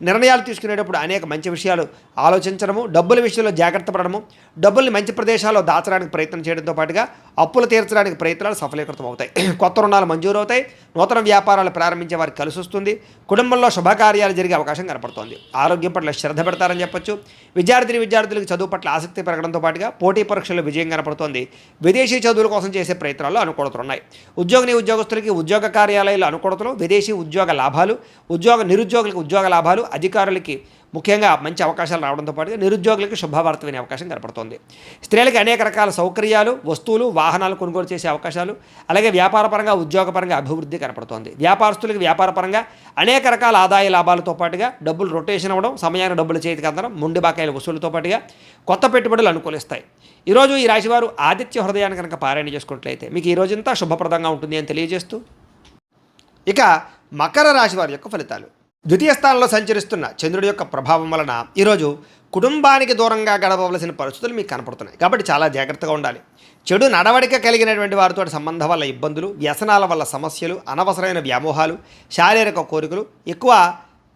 నిర్ణయాలు తీసుకునేటప్పుడు అనేక మంచి విషయాలు ఆలోచించడము, డబ్బుల విషయంలో జాగ్రత్త పడడము, డబ్బుల్ని మంచి ప్రదేశాల్లో దాచడానికి ప్రయత్నం చేయడంతో పాటుగా అప్పులు తీర్చడానికి ప్రయత్నాలు సఫలీకృతం అవుతాయి. కొత్త రుణాలు మంజూరు అవుతాయి. నూతన వ్యాపారాలు ప్రారంభించే వారికి కలిసి వస్తుంది. కుటుంబంలో శుభకార్యాలు జరిగే అవకాశం కనపడుతోంది. ఆరోగ్యం పట్ల శ్రద్ధ పెడతారని చెప్పొచ్చు. విద్యార్థులకు చదువు పట్ల ఆసక్తి పెరగడంతో పాటుగా పోటీ పరీక్షల్లో విజయం కనపడుతోంది. విదేశీ చదువుల కోసం చేసే ప్రయత్నాల్లో అనుకూలతలు ఉన్నాయి. ఉద్యోగస్తులకి ఉద్యోగ కార్యాలయాల్లో అనుకూలతలు, విదేశీ ఉద్యోగ లాభాలు, నిరుద్యోగులకు ఉద్యోగ లాభాలు, అధికారులకి ముఖ్యంగా మంచి అవకాశాలు రావడంతో పాటుగా నిరుద్యోగులకు శుభవార్త వినే అవకాశం కనపడుతోంది. స్త్రీలకు అనేక రకాల సౌకర్యాలు, వస్తువులు, వాహనాలు కొనుగోలు చేసే అవకాశాలు, అలాగే వ్యాపారపరంగా, ఉద్యోగపరంగా అభివృద్ధి కనపడుతోంది. వ్యాపారస్తులకు వ్యాపారపరంగా అనేక రకాల ఆదాయ లాభాలతో పాటుగా డబ్బులు రొటేషన్ అవ్వడం, సమయానికి డబ్బులు చేతికి అందడం, మొండి బాకాయల వసూలుతో పాటుగా కొత్త పెట్టుబడులు అనుకూలిస్తాయి. ఈరోజు ఈ రాశివారు ఆదిత్య హృదయాన్ని కనుక పారాయణ చేసుకున్నట్లయితే మీకు ఈ రోజంతా శుభప్రదంగా ఉంటుంది అని తెలియజేస్తూ, ఇక మకర రాశి వారి యొక్క ఫలితాలు. ద్వితీయ స్థానంలో సంచరిస్తున్న చంద్రుడి యొక్క ప్రభావం వలన ఈరోజు కుటుంబానికి దూరంగా గడపవలసిన పరిస్థితులు మీకు కనపడుతున్నాయి. కాబట్టి చాలా జాగ్రత్తగా ఉండాలి. చెడు నడవడిక కలిగినటువంటి వారితో సంబంధం వల్ల ఇబ్బందులు, వ్యసనాల వల్ల సమస్యలు, అనవసరమైన వ్యామోహాలు, శారీరక కోరికలు, ఎక్కువ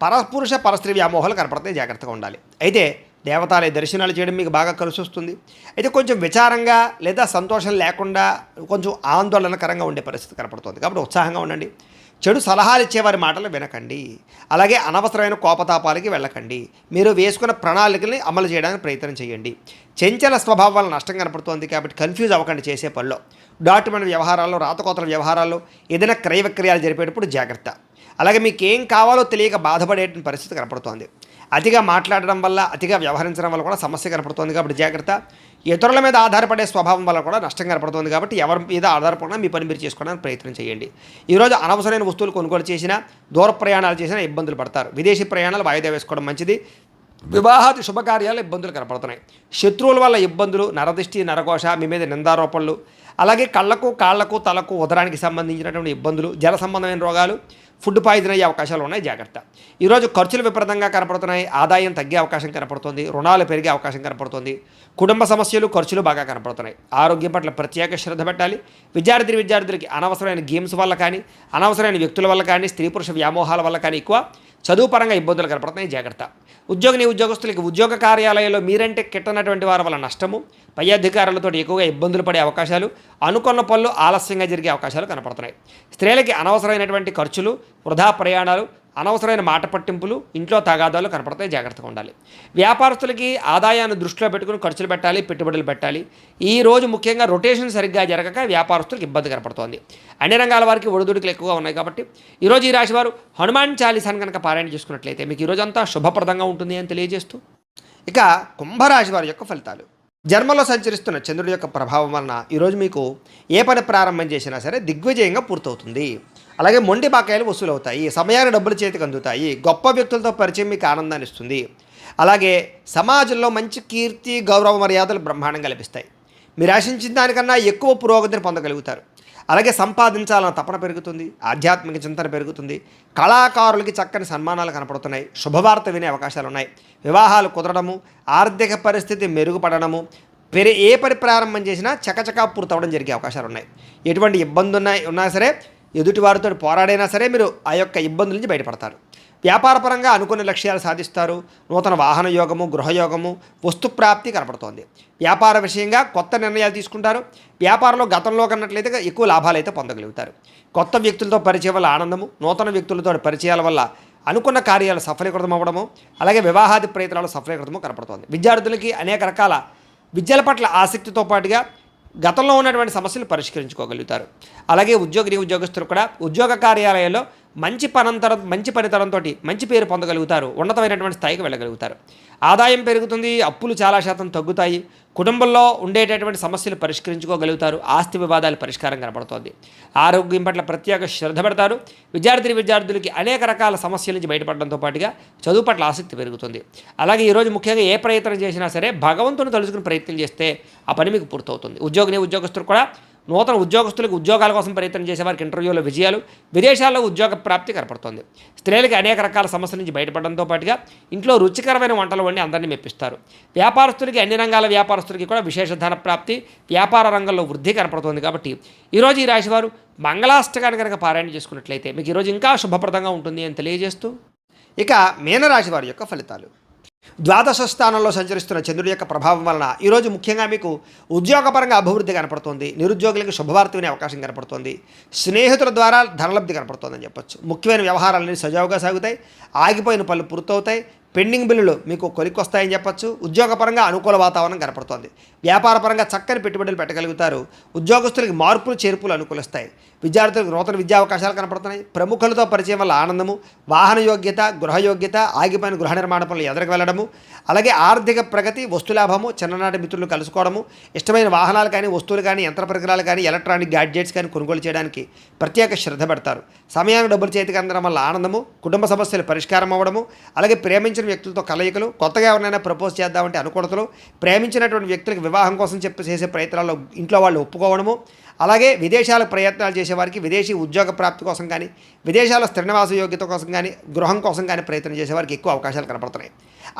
పరపురుష పరస్త్రీ వ్యామోహాలు కనపడతాయి. జాగ్రత్తగా ఉండాలి. అయితే దేవతాలయ దర్శనాలు చేయడం మీకు బాగా కలిసి వస్తుంది. అయితే కొంచెం విచారంగా లేదా సంతోషం లేకుండా కొంచెం ఆందోళనకరంగా ఉండే పరిస్థితి కనపడుతుంది. కాబట్టి ఉత్సాహంగా ఉండండి. చెడు సలహాలు ఇచ్చేవారి మాటలు వినకండి. అలాగే అనవసరమైన కోపతాపాలకి వెళ్ళకండి. మీరు వేసుకున్న ప్రణాళికల్ని అమలు చేయడానికి ప్రయత్నం చేయండి. చెంచల స్వభావం వల్ల నష్టం కనపడుతోంది. కాబట్టి కన్ఫ్యూజ్ అవ్వకండి చేసే పనిలో. డాక్యుమెంట్ వ్యవహారాల్లో, రాతకోతల వ్యవహారాల్లో, ఏదైనా క్రయ విక్రయాలు జరిపేటప్పుడు జాగ్రత్త. అలాగే మీకు ఏం కావాలో తెలియక బాధపడే పరిస్థితి కనపడుతోంది. అతిగా మాట్లాడడం వల్ల, అతిగా వ్యవహరించడం వల్ల కూడా సమస్య కనపడుతోంది. కాబట్టి జాగ్రత్త. ఇతరుల మీద ఆధారపడే స్వభావం వల్ల కూడా నష్టం కనపడుతుంది. కాబట్టి ఎవరి మీద ఆధారపడినా మీ పని మీరు చేసుకోవడానికి ప్రయత్నం చేయండి. ఈరోజు అనవసరమైన వస్తువులు కొనుగోలు చేసినా, దూర ప్రయాణాలు చేసినా ఇబ్బందులు పడతారు. విదేశీ ప్రయాణాలు వాయిదా వేసుకోవడం మంచిది. వివాహాది శుభకార్యాలు ఇబ్బందులు కనపడుతున్నాయి. శత్రువుల వల్ల ఇబ్బందులు, నరదిష్టి, నరఘోష, మీ మీద నిందారోపణలు, అలాగే కళ్ళకు, కాళ్లకు, తలకు, ఉదరానికి సంబంధించినటువంటి ఇబ్బందులు, జల సంబంధమైన రోగాలు, ఫుడ్ పాయిజన్ అయ్యే అవకాశాలు ఉన్నాయి. జాగ్రత్త. ఈరోజు ఖర్చులు విపరీతంగా కనపడుతున్నాయి. ఆదాయం తగ్గే అవకాశం కనపడుతుంది. రుణాలు పెరిగే అవకాశం కనపడుతుంది. కుటుంబ సమస్యలు, ఖర్చులు బాగా కనపడుతున్నాయి. ఆరోగ్యం పట్ల ప్రత్యేక శ్రద్ధ పెట్టాలి. విద్యార్థులకి అనవసరమైన గేమ్స్ వల్ల కానీ, అనవసరమైన వ్యక్తుల వల్ల కానీ, స్త్రీ పురుష వ్యామోహాల వల్ల కానీ ఎక్కువ చదువు పరంగా ఇబ్బందులు కనపడుతున్నాయి. జాగ్రత్త. ఉద్యోగస్తులకి ఉద్యోగ కార్యాలయంలో మీరంటే కిట్టనటువంటి వారి వల్ల నష్టము, పై అధికారులతో ఎక్కువగా ఇబ్బందులు పడే అవకాశాలు, అనుకున్న పనులు ఆలస్యంగా జరిగే అవకాశాలు కనపడుతున్నాయి. స్త్రీలకి అనవసరమైనటువంటి ఖర్చులు, వృధా ప్రయాణాలు, అనవసరమైన మాట పట్టింపులు, ఇంట్లో తగాదాలు కనపడతాయి. జాగ్రత్తగా ఉండాలి. వ్యాపారస్తులకి ఆదాయాన్ని దృష్టిలో పెట్టుకుని ఖర్చులు పెట్టాలి, పెట్టుబడులు పెట్టాలి. ఈ రోజు ముఖ్యంగా రొటేషన్ సరిగ్గా జరగక వ్యాపారస్తులకు ఇబ్బంది కనపడుతోంది. అన్ని రంగాల వారికి ఒడిదుడుకులు ఎక్కువగా ఉన్నాయి. కాబట్టి ఈరోజు ఈ రాశి వారు హనుమాన్ చాలీసాను కనుక పారాయణ చేసుకున్నట్లయితే మీకు ఈరోజంతా శుభప్రదంగా ఉంటుంది అని తెలియజేస్తూ, ఇక కుంభరాశి వారి యొక్క ఫలితాలు. జన్మలో సంచరిస్తున్న చంద్రుడి యొక్క ప్రభావం వలన ఈరోజు మీకు ఏ పని ప్రారంభం చేసినా సరే దిగ్విజయంగా పూర్తవుతుంది. అలాగే మొండి బాకాయలు వసూలు అవుతాయి. సమయానికి డబ్బులు చేతికి అందుతాయి. గొప్ప వ్యక్తులతో పరిచయం మీకు ఆనందాన్ని ఇస్తుంది. అలాగే సమాజంలో మంచి కీర్తి, గౌరవ మర్యాదలు బ్రహ్మాండంగా లభిస్తాయి. మీరు ఆశించిన దానికన్నా ఎక్కువ పురోగతిని పొందగలుగుతారు. అలాగే సంపాదించాలన్న తపన పెరుగుతుంది. ఆధ్యాత్మిక చింతన పెరుగుతుంది. కళాకారులకి చక్కని సన్మానాలు కనపడుతున్నాయి. శుభవార్త వినే అవకాశాలు ఉన్నాయి. వివాహాలు కుదరడము, ఆర్థిక పరిస్థితి మెరుగుపడడము, ఏ పని ప్రారంభం చేసినా చకచకా పూర్తవడం జరిగే అవకాశాలు ఉన్నాయి. ఎటువంటి ఇబ్బంది ఉన్నా సరే, ఎదుటి వారితో పోరాడైనా సరే మీరు ఆ యొక్క ఇబ్బందుల నుంచి బయటపడతారు. వ్యాపారపరంగా అనుకునే లక్ష్యాలు సాధిస్తారు. నూతన వాహన యోగము, గృహయోగము, వస్తుప్రాప్తి కనపడుతోంది. వ్యాపార విషయంగా కొత్త నిర్ణయాలు తీసుకుంటారు. వ్యాపారంలో గతంలో కన్నట్లయితే ఎక్కువ లాభాలు అయితే పొందగలుగుతారు. కొత్త వ్యక్తులతో పరిచయం వల్ల ఆనందము, నూతన వ్యక్తులతో పరిచయాల వల్ల అనుకున్న కార్యాలు సఫలీకృతం అవ్వడము, అలాగే వివాహాది ప్రయత్నాలు సఫలీకృతము కనపడుతోంది. విద్యార్థులకి అనేక రకాల విద్యల పట్ల ఆసక్తితో పాటుగా గతంలో ఉన్నటువంటి సమస్యలు పరిష్కరించుకోగలుగుతారు. అలాగే ఉద్యోగస్తులు కూడా ఉద్యోగ కార్యాలయాల్లో మంచి పనితనంతో మంచి పేరు పొందగలుగుతారు, ఉన్నతమైనటువంటి స్థాయికి వెళ్ళగలుగుతారు. ఆదాయం పెరుగుతుంది, అప్పులు చాలా శాతం తగ్గుతాయి, కుటుంబంలో ఉండేటటువంటి సమస్యలు పరిష్కరించుకోగలుగుతారు, ఆస్తి వివాదాలు పరిష్కారం కనపడుతోంది. ఆరోగ్యం పట్ల ప్రత్యేక శ్రద్ధ పెడతారు. విద్యార్థులకి అనేక రకాల సమస్యల నుంచి బయటపడడంతో పాటుగా చదువు పట్ల ఆసక్తి పెరుగుతుంది. అలాగే ఈరోజు ముఖ్యంగా ఏ ప్రయత్నం చేసినా సరే భగవంతుని తలుచుకుని ప్రయత్నం చేస్తే ఆ పని మీకు పూర్తవుతుంది. ఉద్యోగస్తులు కూడా నూతన ఉద్యోగస్తులకు ఉద్యోగాల కోసం ప్రయత్నం చేసేవారికి ఇంటర్వ్యూలో విజయాలు, విదేశాల్లో ఉద్యోగ ప్రాప్తి కనపడుతోంది. స్త్రీలకి అనేక రకాల సమస్యల నుంచి బయటపడడంతో పాటుగా ఇంట్లో రుచికరమైన వంటలు వండి అందరినీ మెప్పిస్తారు. వ్యాపారస్తులకి అన్ని రంగాల వ్యాపారస్తులకి కూడా విశేష ధన ప్రాప్తి, వ్యాపార రంగంలో వృద్ధి కనపడుతోంది. కాబట్టి ఈరోజు ఈ రాశివారు మంగళాష్టకాన్ని కనుక పారాయణ చేసుకున్నట్లయితే మీకు ఈరోజు ఇంకా శుభప్రదంగా ఉంటుంది అని తెలియజేస్తూ, ఇక మీనరాశి వారి యొక్క ఫలితాలు. ద్వాదశ స్థానంలో సంచరిస్తున్న చంద్రుడి యొక్క ప్రభావం వలన ఈరోజు ముఖ్యంగా మీకు ఉద్యోగపరంగా అభివృద్ధి కనపడుతుంది. నిరుద్యోగులకు శుభవార్త వినే అవకాశం కనపడుతుంది. స్నేహితుల ద్వారా ధనలబ్ధి కనపడుతుందని చెప్పొచ్చు. ముఖ్యమైన వ్యవహారాలన్నీ సజావుగా సాగుతాయి. ఆగిపోయిన పనులు పూర్తవుతాయి. పెండింగ్ బిల్లులు మీకు కొలిక్కొస్తాయని చెప్పొచ్చు. ఉద్యోగపరంగా అనుకూల వాతావరణం కనపడుతోంది. వ్యాపారపరంగా చక్కని పెట్టుబడులు పెట్టగలుగుతారు. ఉద్యోగస్తులకి మార్పులు చేర్పులు అనుకూలిస్తాయి. విద్యార్థులకు నూతన విద్యా అవకాశాలు కనపడుతున్నాయి. ప్రముఖులతో పరిచయం వల్ల ఆనందము, వాహన యోగ్యత, గృహ యోగ్యత, ఆగిపోయిన గృహ నిర్మాణ పనులు ఎదురుకు వెళ్ళడము, అలాగే ఆర్థిక ప్రగతి, వస్తులాభము, చిన్ననాటి మిత్రులు కలుసుకోవడము, ఇష్టమైన వాహనాలు కానీ, వస్తువులు కానీ, యంత్ర పరికరాలు కానీ, ఎలక్ట్రానిక్ గ్యాడ్జెట్స్ కానీ కొనుగోలు చేయడానికి ప్రత్యేక శ్రద్ధ పెడతారు. సమయానికి డబ్బులు చేతికి అందడం వల్ల ఆనందము, కుటుంబ సమస్యలు పరిష్కారం అవ్వడము, అలాగే ప్రేమించిన వ్యక్తులతో కలయికలు, కొత్తగా ఎవరినైనా ప్రపోజ్ చేద్దామంటే అనుకూలతలు, ప్రేమించినటువంటి వ్యక్తులకు వివాహం కోసం చేసే ప్రయత్నాల్లో ఇంట్లో వాళ్ళు ఒప్పుకోవడము, అలాగే విదేశాల ప్రయత్నాలు చేసేవారికి విదేశీ ఉద్యోగ ప్రాప్తి కోసం కానీ, విదేశాల స్థిర నివాస యోగ్యత కోసం కానీ, గృహం కోసం కానీ ప్రయత్నం చేసేవారికి ఎక్కువ అవకాశాలు కనపడుతున్నాయి.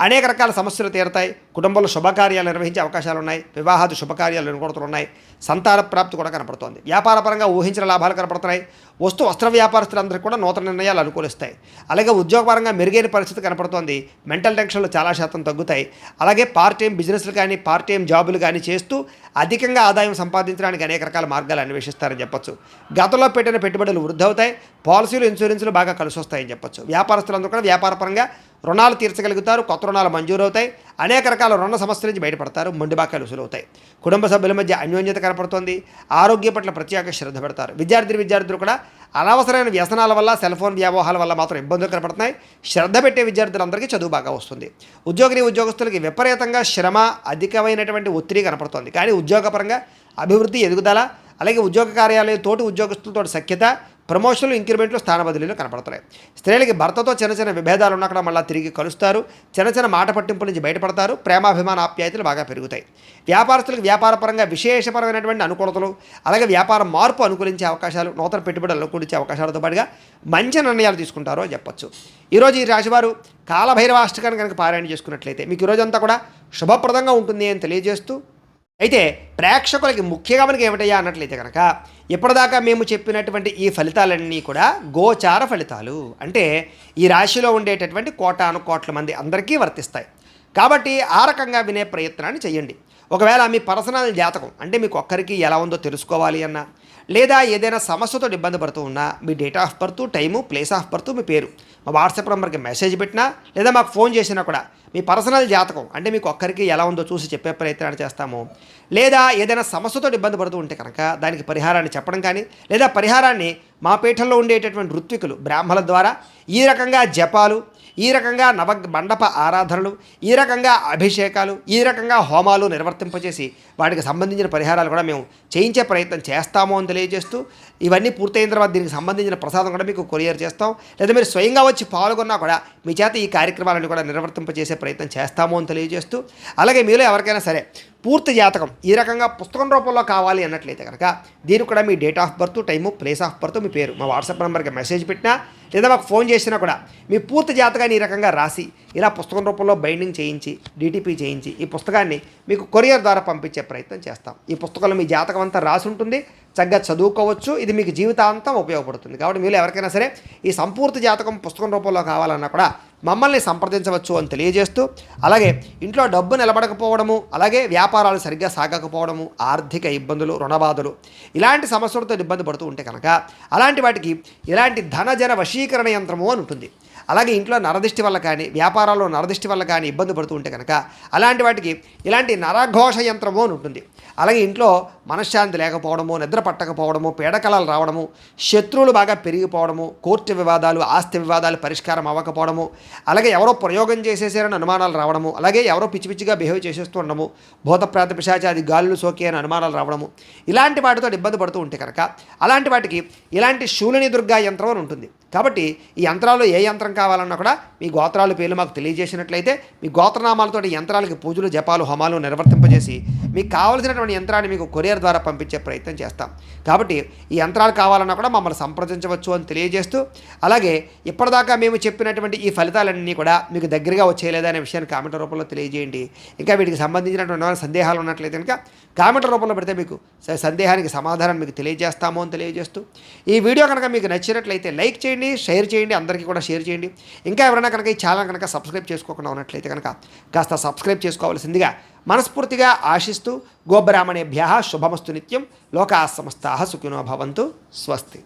అనేక రకాల సమస్యలు తీరుతాయి. కుటుంబంలో శుభకార్యాలు నిర్వహించే అవకాశాలు ఉన్నాయి. వివాహాది శుభకార్యాలు అనుకూలతలు ఉన్నాయి. సంతాన ప్రాప్తి కూడా కనపడుతోంది. వ్యాపారపరంగా ఊహించిన లాభాలు కనపడుతున్నాయి. వస్త్ర వ్యాపారస్తులందరికీ కూడా నూతన నిర్ణయాలు అనుకూలిస్తాయి. అలాగే ఉద్యోగపరంగా మెరుగైన పరిస్థితి కనపడుతోంది. మెంటల్ టెన్షన్లు చాలా శాతం తగ్గుతాయి. అలాగే పార్ట్ టైం బిజినెస్లు కానీ, పార్ట్ టైం జాబులు కానీ చేస్తూ అధికంగా ఆదాయం సంపాదించడానికి అనేక రకాల మార్గాలు అన్వేషిస్తారని చెప్పొచ్చు. గతంలో పెట్టిన పెట్టుబడులు వృద్ధి అవుతాయి. పాలసీలు, ఇన్సూరెన్సులు బాగా కలిసి వస్తాయని చెప్పొచ్చు. వ్యాపారస్తులందరూ కూడా వ్యాపారపరంగా రుణాలు తీర్చగలుగుతారు. కొత్త రుణాలు మంజూరవుతాయి. అనేక రకాల రుణ సమస్యల నుంచి బయటపడతారు. మొండి బాకాలు వసూలవుతాయి. కుటుంబ సభ్యుల మధ్య అన్యోన్యత కనపడుతోంది. ఆరోగ్య పట్ల ప్రత్యేక శ్రద్ధ పెడతారు. విద్యార్థులు కూడా అనవసరమైన వ్యసనాల వల్ల, సెల్ ఫోన్ వ్యామోహాల వల్ల మాత్రం ఇబ్బందులు కనపడుతున్నాయి. శ్రద్ధ పెట్టే విద్యార్థులందరికీ చదువు బాగా వస్తుంది. ఉద్యోగస్తులకి విపరీతంగా శ్రమ, అధికమైనటువంటి ఒత్తిడి కనపడుతోంది. కానీ ఉద్యోగపరంగా అభివృద్ధి, ఎదుగుదల, అలాగే ఉద్యోగ కార్యాలయం తోటి ఉద్యోగస్తులతో సఖ్యత, ప్రమోషన్లు, ఇంక్రిమెంట్లు, స్థాన బదిలీలు కనపడుతున్నాయి. స్త్రీలకి భర్తతో చిన్న విభేదాలు ఉన్నా కూడా మళ్ళీ తిరిగి కలుస్తారు. చిన్న మాట పట్టింపుల నుంచి బయటపడతారు. ప్రేమాభిమాన ఆప్యాయతలు బాగా పెరుగుతాయి. వ్యాపారస్తులకు వ్యాపారపరంగా విశేషపరమైనటువంటి అనుకూలతలు, అలాగే వ్యాపార మార్పు అనుకూలించే అవకాశాలు, నూతన పెట్టుబడులు అనుకూలించే అవకాశాలతో పాటుగా మంచి నిర్ణయాలు తీసుకుంటారో చెప్పొచ్చు. ఈరోజు ఈ రాశివారు కాలభైరవాష్టకాన్ని కనుక పారాయణ చేసుకున్నట్లయితే మీకు ఈరోజంతా కూడా శుభప్రదంగా ఉంటుంది అని తెలియజేస్తూ, అయితే ప్రేక్షకులకి ముఖ్యంగా మనకి ఏమిటయ్యా అన్నట్లయితే కనుక ఇప్పటిదాకా మేము చెప్పినటువంటి ఈ ఫలితాలన్నీ కూడా గోచార ఫలితాలు. అంటే ఈ రాశిలో ఉండేటటువంటి కోటాను కోట్ల మంది అందరికీ వర్తిస్తాయి. కాబట్టి ఆ రకంగా వినే ప్రయత్నాన్ని చేయండి. ఒకవేళ మీ పర్సనల్ జాతకం అంటే మీకు ఒక్కరికి ఎలా ఉందో తెలుసుకోవాలి అన్నా, లేదా ఏదైనా సమస్యతో ఇబ్బంది పడుతూ ఉన్నా మీ date of birth, time, place of birth, మీ పేరు మా వాట్సాప్ నెంబర్కి మెసేజ్ పెట్టినా, లేదా మాకు ఫోన్ చేసినా కూడా మీ పర్సనల్ జాతకం అంటే మీకు ఒక్కరికి ఎలా ఉందో చూసి చెప్పే ప్రయత్నాన్ని చేస్తాము. లేదా ఏదైనా సమస్యతో ఇబ్బంది పడుతూ ఉంటే కనుక దానికి పరిహారాన్ని చెప్పడం కానీ, లేదా పరిహారాన్ని మా పీఠంలో ఉండేటటువంటి ఋత్వికులు, బ్రాహ్మణుల ద్వారా ఈ రకంగా జపాలు, ఈ రకంగా మండప ఆరాధనలు, ఈ రకంగా అభిషేకాలు, ఈ రకంగా హోమాలు నిర్వర్తింపజేసి వాటికి సంబంధించిన పరిహారాలు కూడా మేము చేయించే ప్రయత్నం చేస్తాము అని తెలియజేస్తూ, ఇవన్నీ పూర్తయిన తర్వాత దీనికి సంబంధించిన ప్రసాదం కూడా మీకు కొరియర్ చేస్తాం. లేదా మీరు స్వయంగా వచ్చి పాల్గొన్నా కూడా మీ చేత ఈ కార్యక్రమాలను కూడా నిర్వర్తింపజేసే ప్రయత్నం చేస్తాము అని తెలియజేస్తూ, అలాగే మీలో ఎవరికైనా సరే పూర్తి జాతకం ఈ రకంగా పుస్తకం రూపంలో కావాలి అన్నట్లయితే కనుక దీనికి కూడా మీ date of birth, time, place of birth, మీ పేరు మా వాట్సాప్ నెంబర్కి మెసేజ్ పెట్టినా, లేదా మాకు ఫోన్ చేసినా కూడా మీ పూర్తి జాతకాన్ని ఈ రకంగా రాసి ఇలా పుస్తకం రూపంలో బైండింగ్ చేయించి, డిటిపి చేయించి ఈ పుస్తకాన్ని మీకు కొరియర్ ద్వారా పంపించే ప్రయత్నం చేస్తాం. ఈ పుస్తకంలో మీ జాతకం అంతా రాసి ఉంటుంది. చక్కగా చదువుకోవచ్చు. ఇది మీకు జీవితాంతం ఉపయోగపడుతుంది. కాబట్టి మీరు ఎవరికైనా సరే ఈ సంపూర్తి జాతకం పుస్తకం రూపంలో కావాలన్నా కూడా మమ్మల్ని సంప్రదించవచ్చు అని తెలియజేస్తూ, అలాగే ఇంట్లో డబ్బు నిలబడకపోవడము, అలాగే వ్యాపారాలు సరిగ్గా సాగకపోవడము, ఆర్థిక ఇబ్బందులు, రుణబాధలు, ఇలాంటి సమస్యలతో ఇబ్బంది పడుతూ ఉంటే కనుక అలాంటి వాటికి ఇలాంటి ధనజన వశీకరణ యంత్రము అని ఉంటుంది. అలాగే ఇంట్లో నరదిష్టి వల్ల కానీ, వ్యాపారాల్లో నరదిష్టి వల్ల కానీ ఇబ్బంది పడుతూ ఉంటే కనుక అలాంటి వాటికి ఇలాంటి నరఘోష యంత్రము అని ఉంటుంది. అలాగే ఇంట్లో మనశ్శాంతి లేకపోవడము, నిద్ర పట్టకపోవడము, పీడకలాలు రావడము, శత్రువులు బాగా పెరిగిపోవడము, కోర్టు వివాదాలు, ఆస్తి వివాదాలు పరిష్కారం అవ్వకపోవడము, అలాగే ఎవరో ప్రయోగం చేసేసారని అనుమానాలు రావడము, అలాగే ఎవరో పిచ్చి పిచ్చిగా బిహేవ్ చేసేస్తూ ఉండడము, భూతప్రాత పిశాచాది గాలులు సోకి అని అనుమానాలు రావడము, ఇలాంటి వాటితో ఇబ్బంది పడుతూ ఉంటే కనుక అలాంటి వాటికి ఇలాంటి శూలిని దుర్గా యంత్రం అని ఉంటుంది. కాబట్టి ఈ యంత్రాల్లో ఏ యంత్రం కావాలన్నా కూడా మీ గోత్రాల పేర్లు మాకు తెలియజేసినట్లయితే మీ గోత్రనామాలతో యంత్రాలకి పూజలు, జపాలు, హోమాలు నిర్వర్తింపజేసి మీకు కావలసినటువంటి యంత్రాన్ని మీకు కొరియర్ ద్వారా పంపించే ప్రయత్నం చేస్తాం. కాబట్టి ఈ యంత్రాలు కావాలన్నా కూడా మమ్మల్ని సంప్రదించవచ్చు అని తెలియజేస్తూ, అలాగే ఇప్పటిదాకా మేము చెప్పినటువంటి ఈ ఫలితాలన్నీ కూడా మీకు దగ్గరగా వచ్చేయలేదా అనే విషయాన్ని కామెంట్ రూపంలో తెలియజేయండి. ఇంకా వీటికి సంబంధించినటువంటి సందేహాలు ఉన్నట్లయితే కనుక కామెంట్ రూపంలో పెడితే మీకు సందేహానికి సమాధానం మీకు తెలియజేస్తాము అని తెలియజేస్తూ, ఈ వీడియో కనుక మీకు నచ్చినట్లయితే లైక్ చేయండి, షేర్ చేయండి, అందరికీ కూడా షేర్ చేయండి. ఇంకా ఎవరైనా కనుక ఈ ఛానల్ కనుక సబ్స్క్రైబ్ చేసుకోకుండా ఉన్నట్లయితే కనుక కాస్త సబ్స్క్రైబ్ చేసుకోవాల్సిందిగా మనస్ఫూర్తిగా ఆశిస్తూ, గోబ్రాహ్మణేభ్యః శుభమస్తు నిత్యం, లోకాః సమస్తాః సుఖినో భవంతు. స్వస్తి.